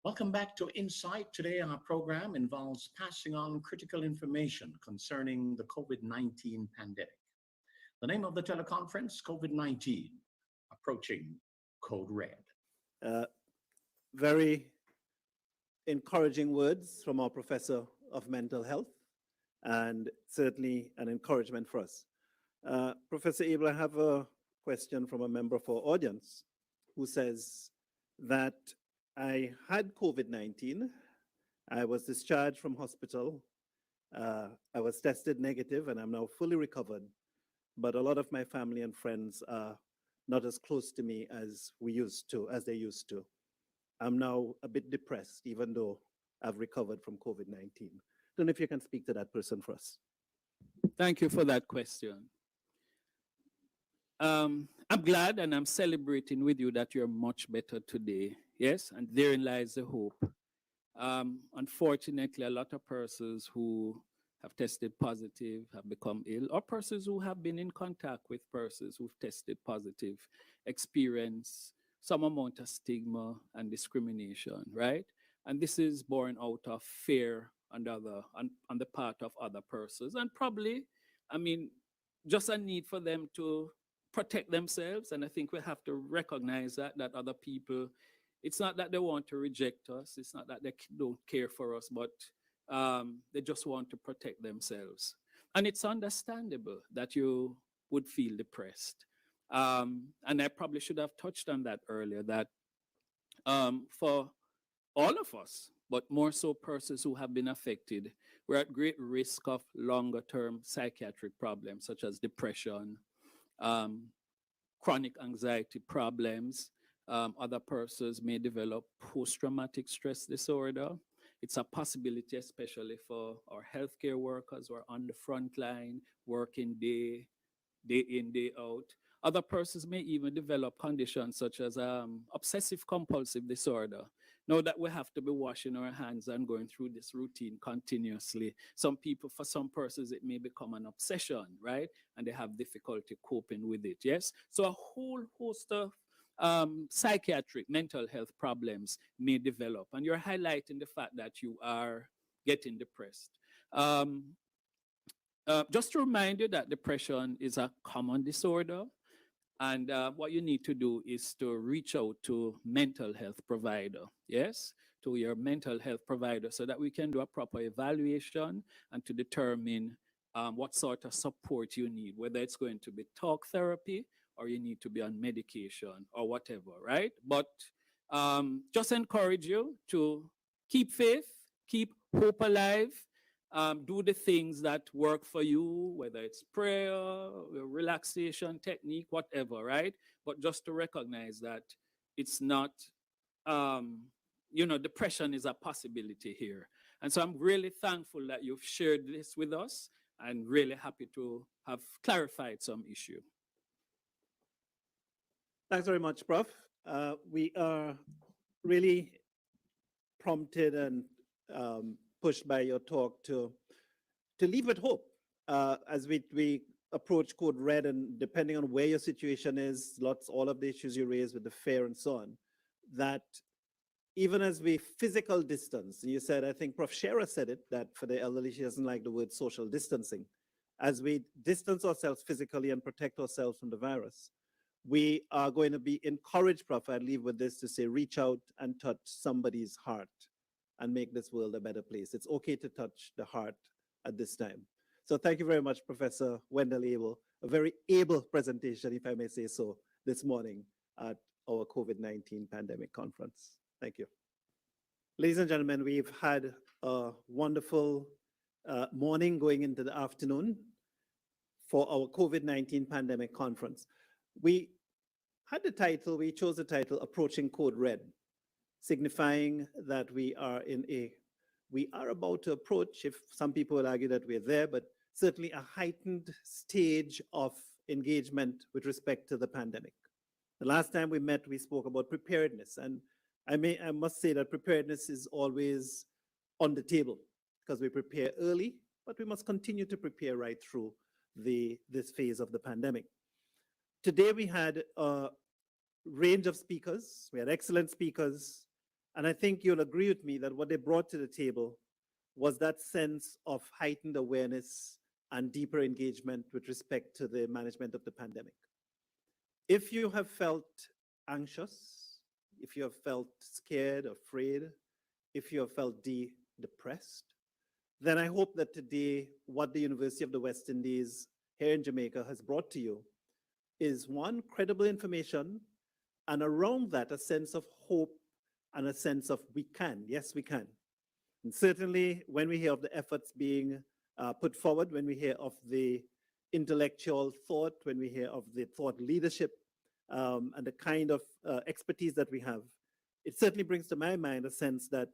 Welcome back to Insight. Today, our program involves passing on critical information concerning the COVID-19 pandemic. The name of the teleconference, COVID-19, approaching Code Red. Very encouraging words from our professor of mental health, and certainly an encouragement for us. Professor Abel, I have a question from a member of our audience who says that I had COVID-19. I was discharged from hospital. I was tested negative and I'm now fully recovered. But a lot of my family and friends are not as close to me as they used to. I'm now a bit depressed, even though I've recovered from COVID-19. Don't know if you can speak to that person for us. Thank you for that question. I'm glad and I'm celebrating with you that you're much better today. Yes, and therein lies the hope. Unfortunately, a lot of persons who have tested positive have become ill, or persons who have been in contact with persons who've tested positive experience some amount of stigma and discrimination, right? And this is born out of fear on the part of other persons, and probably, I mean, just a need for them to protect themselves. And I think we have to recognize that other people, it's not that they want to reject us, it's not that they don't care for us, but they just want to protect themselves. And it's understandable that you would feel depressed. And I probably should have touched on that earlier, that for all of us, but more so persons who have been affected, we're at great risk of longer term psychiatric problems such as depression, chronic anxiety problems. Other persons may develop post-traumatic stress disorder. It's a possibility, especially for our healthcare workers who are on the front line, working day in, day out. Other persons may even develop conditions such as obsessive compulsive disorder. Know that we have to be washing our hands and going through this routine continuously. For some persons, it may become an obsession, right? And they have difficulty coping with it, yes? So a whole host of psychiatric mental health problems may develop. And you're highlighting the fact that you are getting depressed. Just to remind you that depression is a common disorder. And what you need to do is to reach out to mental health provider, yes, to your mental health provider, so that we can do a proper evaluation and to determine what sort of support you need, whether it's going to be talk therapy or you need to be on medication or whatever, right? But just encourage you to keep faith, keep hope alive, do the things that work for you, whether it's prayer, relaxation technique, whatever, right? But just to recognize that it's not, depression is a possibility here. And so I'm really thankful that you've shared this with us and really happy to have clarified some issue. Thanks very much, Prof. We are really prompted and pushed by your talk to leave with hope as we approach Code Red, and depending on where your situation is, all of the issues you raised with the fair and so on, that even as we physical distance, you said, I think Prof. Shera said it, that for the elderly, she doesn't like the word social distancing. As we distance ourselves physically and protect ourselves from the virus, we are going to be encouraged, Prof. I leave with this to say, reach out and touch somebody's heart and make this world a better place. It's okay to touch the heart at this time. So thank you very much, Professor Wendell Abel. A very able presentation, if I may say so, this morning at our COVID-19 pandemic conference. Thank you. Ladies and gentlemen, we've had a wonderful morning going into the afternoon for our COVID-19 pandemic conference. We chose the title, Approaching Code Red, signifying that we are about to approach, if some people will argue that we're there, but certainly a heightened stage of engagement with respect to the pandemic. The last time we met, we spoke about preparedness, and I must say that preparedness is always on the table because we prepare early, but we must continue to prepare right through this phase of the pandemic. Today we had a range of speakers. We had excellent speakers, and I think you'll agree with me that what they brought to the table was that sense of heightened awareness and deeper engagement with respect to the management of the pandemic. If you have felt anxious, if you have felt scared, afraid, if you have felt depressed, then I hope that today what the University of the West Indies here in Jamaica has brought to you is, one, credible information, and around that, a sense of hope and a sense of we can. Yes, we can. And certainly when we hear of the efforts being put forward, when we hear of the intellectual thought, when we hear of the thought leadership, and the kind of expertise that we have, it certainly brings to my mind a sense that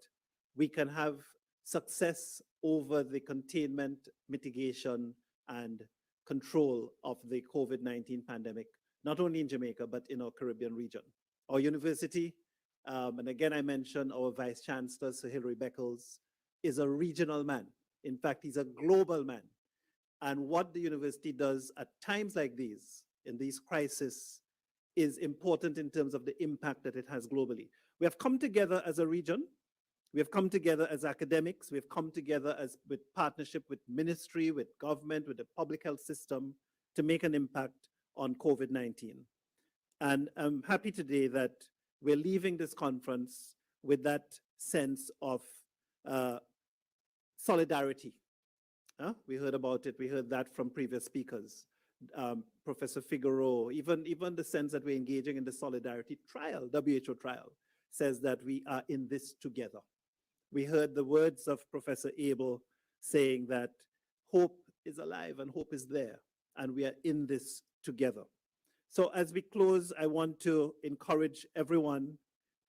we can have success over the containment, mitigation, and control of the COVID-19 pandemic, not only in Jamaica, but in our Caribbean region. Our university, and again, I mentioned our Vice Chancellor, Sir Hilary Beckles, is a regional man. In fact, he's a global man. And what the university does at times like these, in these crises, is important in terms of the impact that it has globally. We have come together as a region. We have come together as academics. We have come together as with partnership with ministry, with government, with the public health system to make an impact on COVID-19. And I'm happy today that we're leaving this conference with that sense of solidarity. We heard about it. We heard that from previous speakers. Professor Figueroa, even the sense that we're engaging in the solidarity trial, WHO trial, says that we are in this together. We heard the words of Professor Abel saying that hope is alive and hope is there, and we are in this together. So as we close, I want to encourage everyone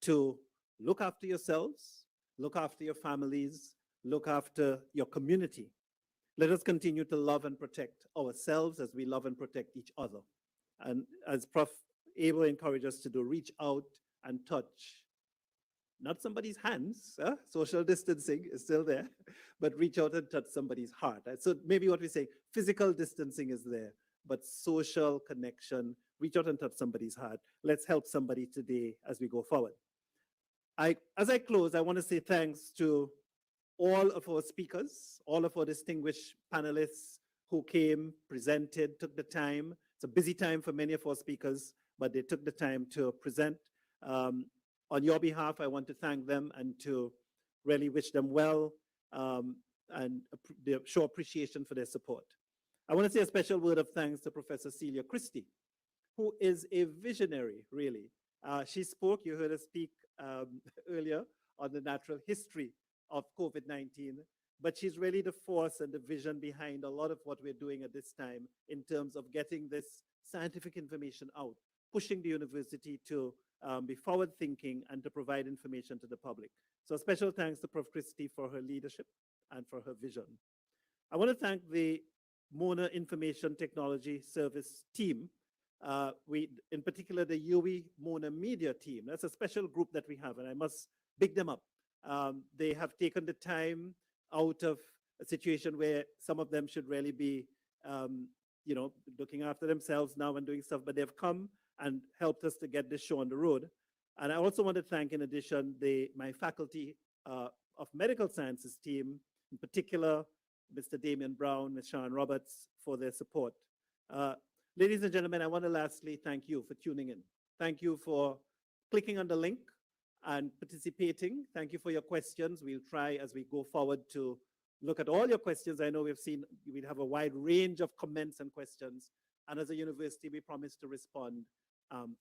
to look after yourselves, look after your families, look after your community. Let us continue to love and protect ourselves as we love and protect each other. And as Prof. Abel encouraged us to do, reach out and touch, not somebody's hands, social distancing is still there, but reach out and touch somebody's heart. So maybe what we say, physical distancing is there, but social connection, reach out and touch somebody's heart. Let's help somebody today as we go forward. As I close, I want to say thanks to all of our speakers, all of our distinguished panelists who came, presented, took the time. It's a busy time for many of our speakers, but they took the time to present. On your behalf, I want to thank them and to really wish them well and show appreciation for their support. I want to say a special word of thanks to Professor Celia Christie, who is a visionary, really. She spoke, you heard her speak earlier on the natural history of COVID-19, but she's really the force and the vision behind a lot of what we're doing at this time in terms of getting this scientific information out, pushing the university to be forward thinking and to provide information to the public. So special thanks to Prof. Christie for her leadership and for her vision. I want to thank the Mona Information Technology Service team, in particular the UWI Mona Media team. That's a special group that we have, and I must big them up. They have taken the time out of a situation where some of them should really be, looking after themselves now and doing stuff, but they've come and helped us to get this show on the road. And I also want to thank, in addition, my faculty of medical sciences team, in particular, Mr. Damian Brown, Ms. Sharon Roberts, for their support. Ladies and gentlemen, I want to lastly thank you for tuning in. Thank you for clicking on the link and participating. Thank you for your questions. We'll try as we go forward to look at all your questions. I know we'll have a wide range of comments and questions. And as a university, we promise to respond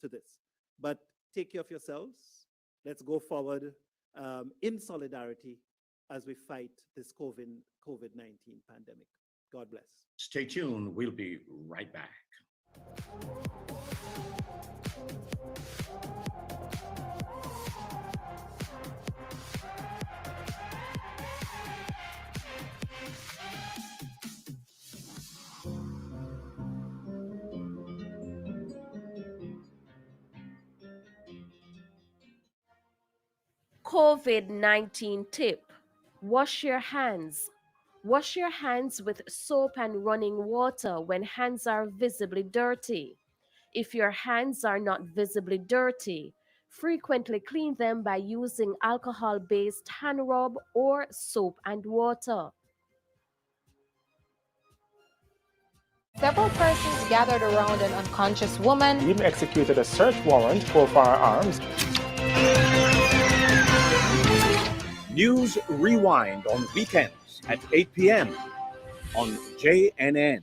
to this. But take care of yourselves. Let's go forward in solidarity as we fight this COVID-19 pandemic. God bless. Stay tuned. We'll be right back. COVID-19 tip: wash your hands. Wash your hands with soap and running water when hands are visibly dirty. If your hands are not visibly dirty, frequently clean them by using alcohol-based hand rub or soap and water. Several persons gathered around an unconscious woman. Team executed a search warrant for firearms. News Rewind on weekends at 8 p.m. on JNN.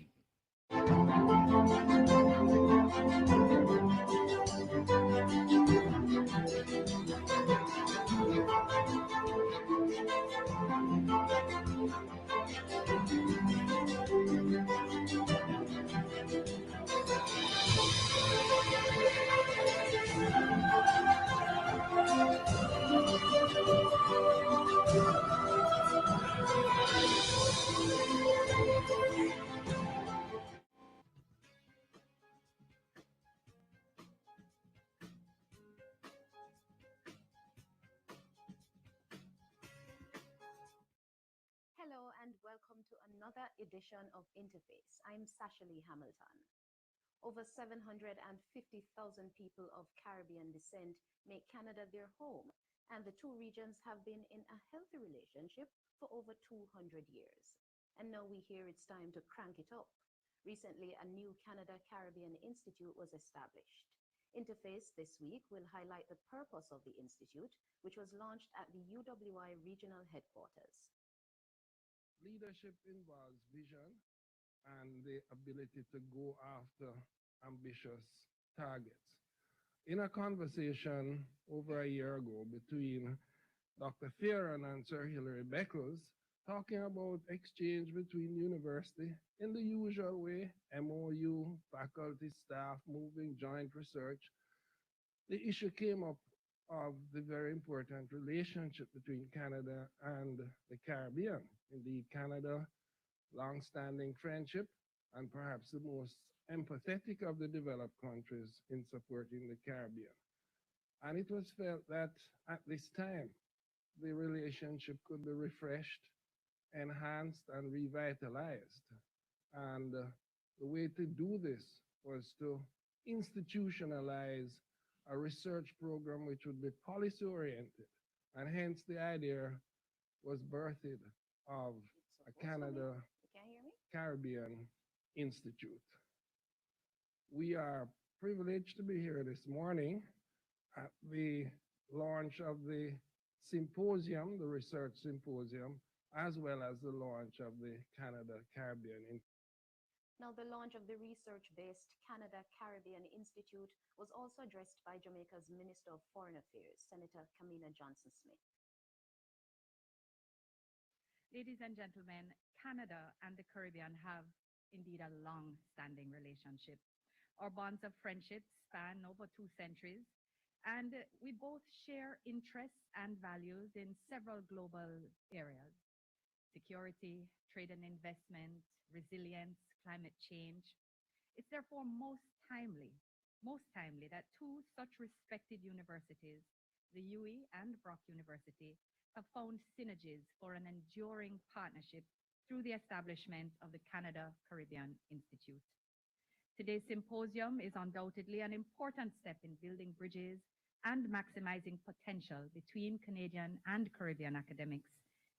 welcome to another edition of Interface. I'm Sasha-Lee Hamilton. Over 750,000 people of Caribbean descent make Canada their home, and the two regions have been in a healthy relationship for over 200 years. And now we hear it's time to crank it up. Recently, a new Canada-Caribbean Institute was established. Interface this week will highlight the purpose of the Institute, which was launched at the UWI regional headquarters. Leadership involves vision and the ability to go after ambitious targets. In a conversation over a year ago between Dr. Fearon and Sir Hilary Beckles, talking about exchange between university in the usual way, MOU, faculty, staff, moving, joint research, the issue came up of the very important relationship between Canada and the Caribbean. Indeed, Canada, long-standing friendship, and perhaps the most empathetic of the developed countries in supporting the Caribbean. And it was felt that at this time, the relationship could be refreshed, enhanced, and revitalized. And the way to do this was to institutionalize a research program which would be policy-oriented. And hence the idea was birthed of a Canada-Caribbean Institute. We are privileged to be here this morning at the launch of the symposium, the research symposium, as well as the launch of the Canada-Caribbean Institute. Now, the launch of the research-based Canada-Caribbean Institute was also addressed by Jamaica's Minister of Foreign Affairs, Senator Kamina Johnson-Smith. Ladies and gentlemen, Canada and the Caribbean have indeed a long-standing relationship. Our bonds of friendship span over 2 centuries, and we both share interests and values in several global areas: security, trade and investment, resilience, climate change. It's therefore most timely that two such respected universities, the UWI and Brock University, have found synergies for an enduring partnership through the establishment of the Canada-Caribbean Institute. Today's symposium is undoubtedly an important step in building bridges and maximizing potential between Canadian and Caribbean academics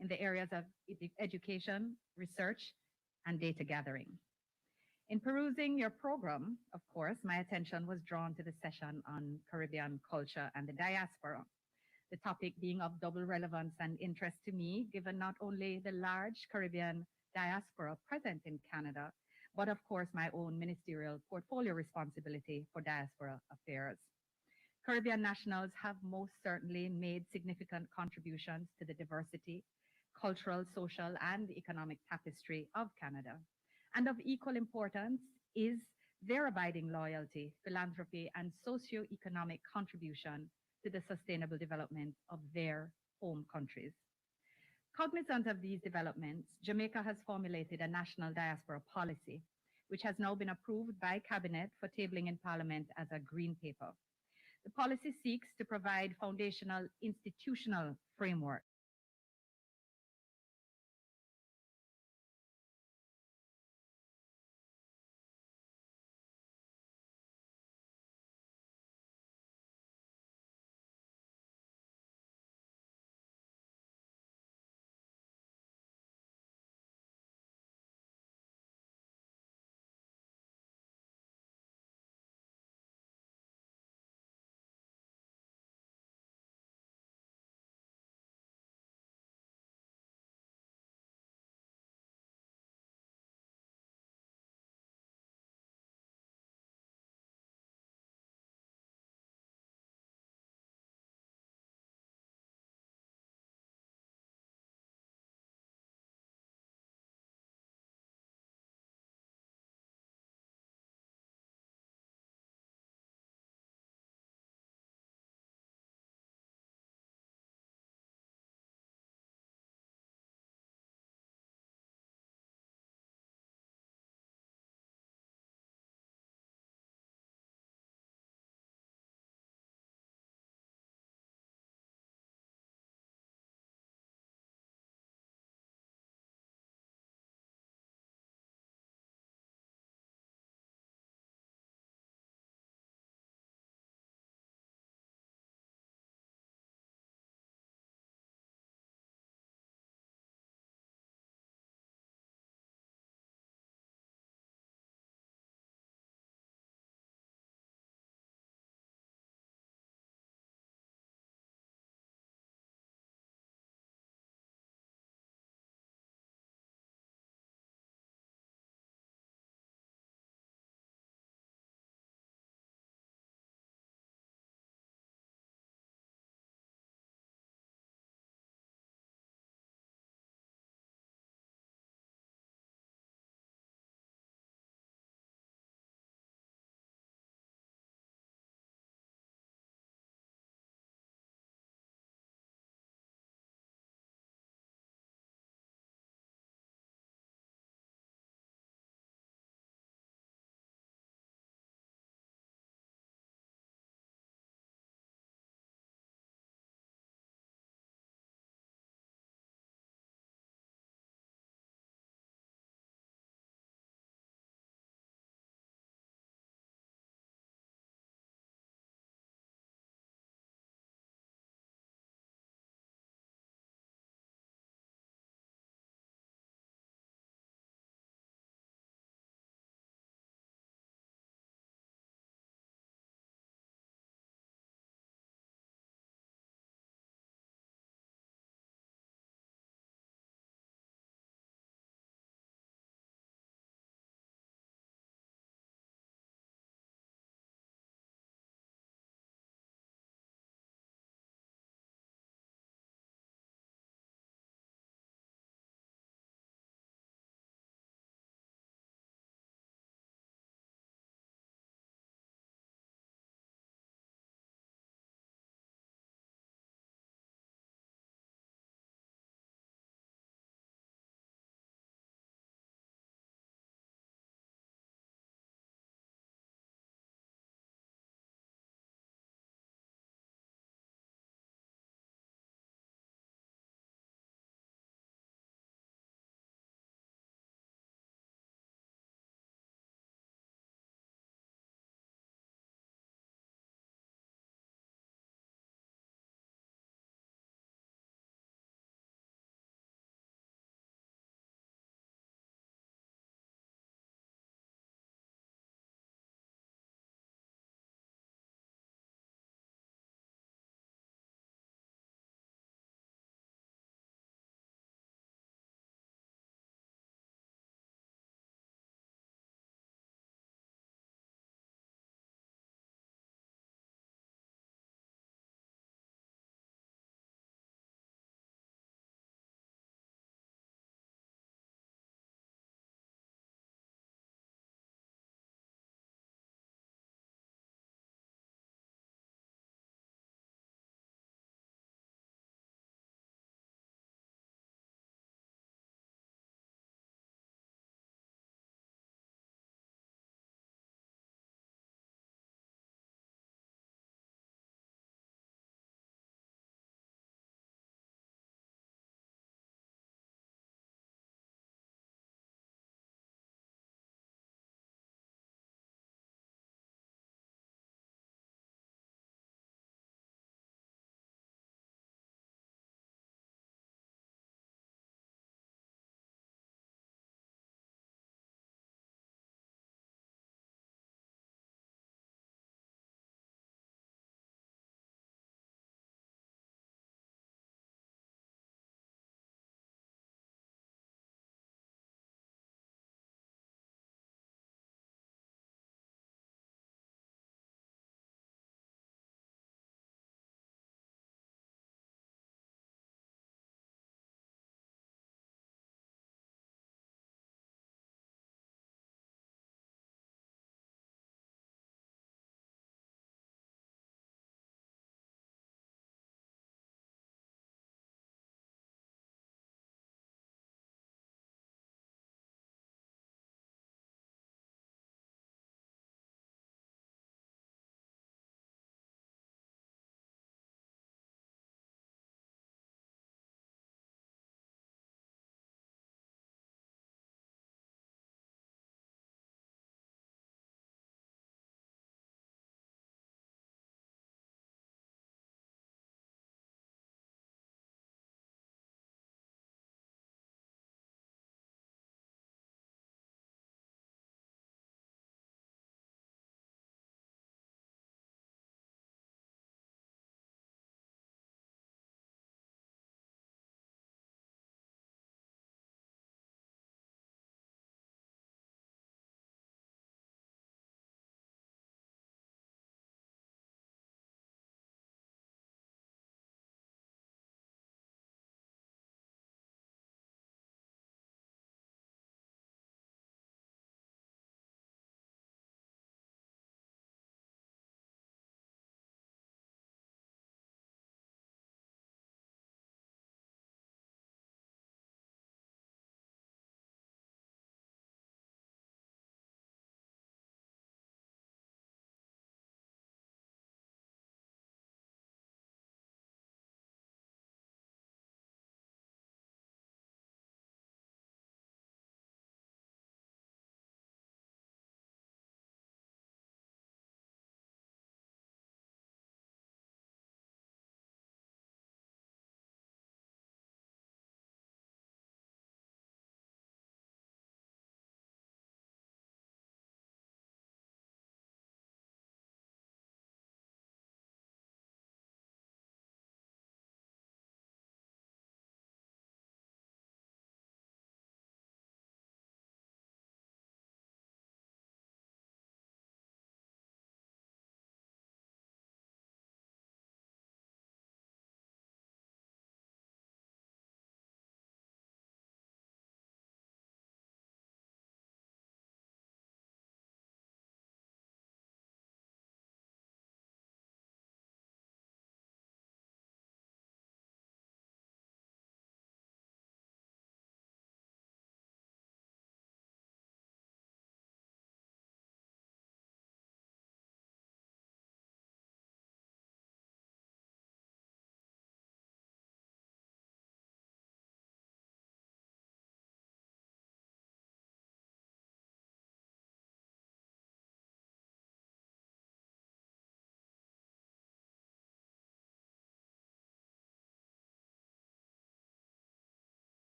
in the areas of education, research, and data gathering. In perusing your program, of course, my attention was drawn to the session on Caribbean culture and the diaspora, the topic being of double relevance and interest to me, given not only the large Caribbean diaspora present in Canada, but of course my own ministerial portfolio responsibility for diaspora affairs. Caribbean nationals have most certainly made significant contributions to the diversity, cultural, social, and economic tapestry of Canada. And of equal importance is their abiding loyalty, philanthropy, and socio-economic contribution to the sustainable development of their home countries. Cognizant of these developments, Jamaica has formulated a national diaspora policy, which has now been approved by Cabinet for tabling in Parliament as a green paper. The policy seeks to provide foundational institutional framework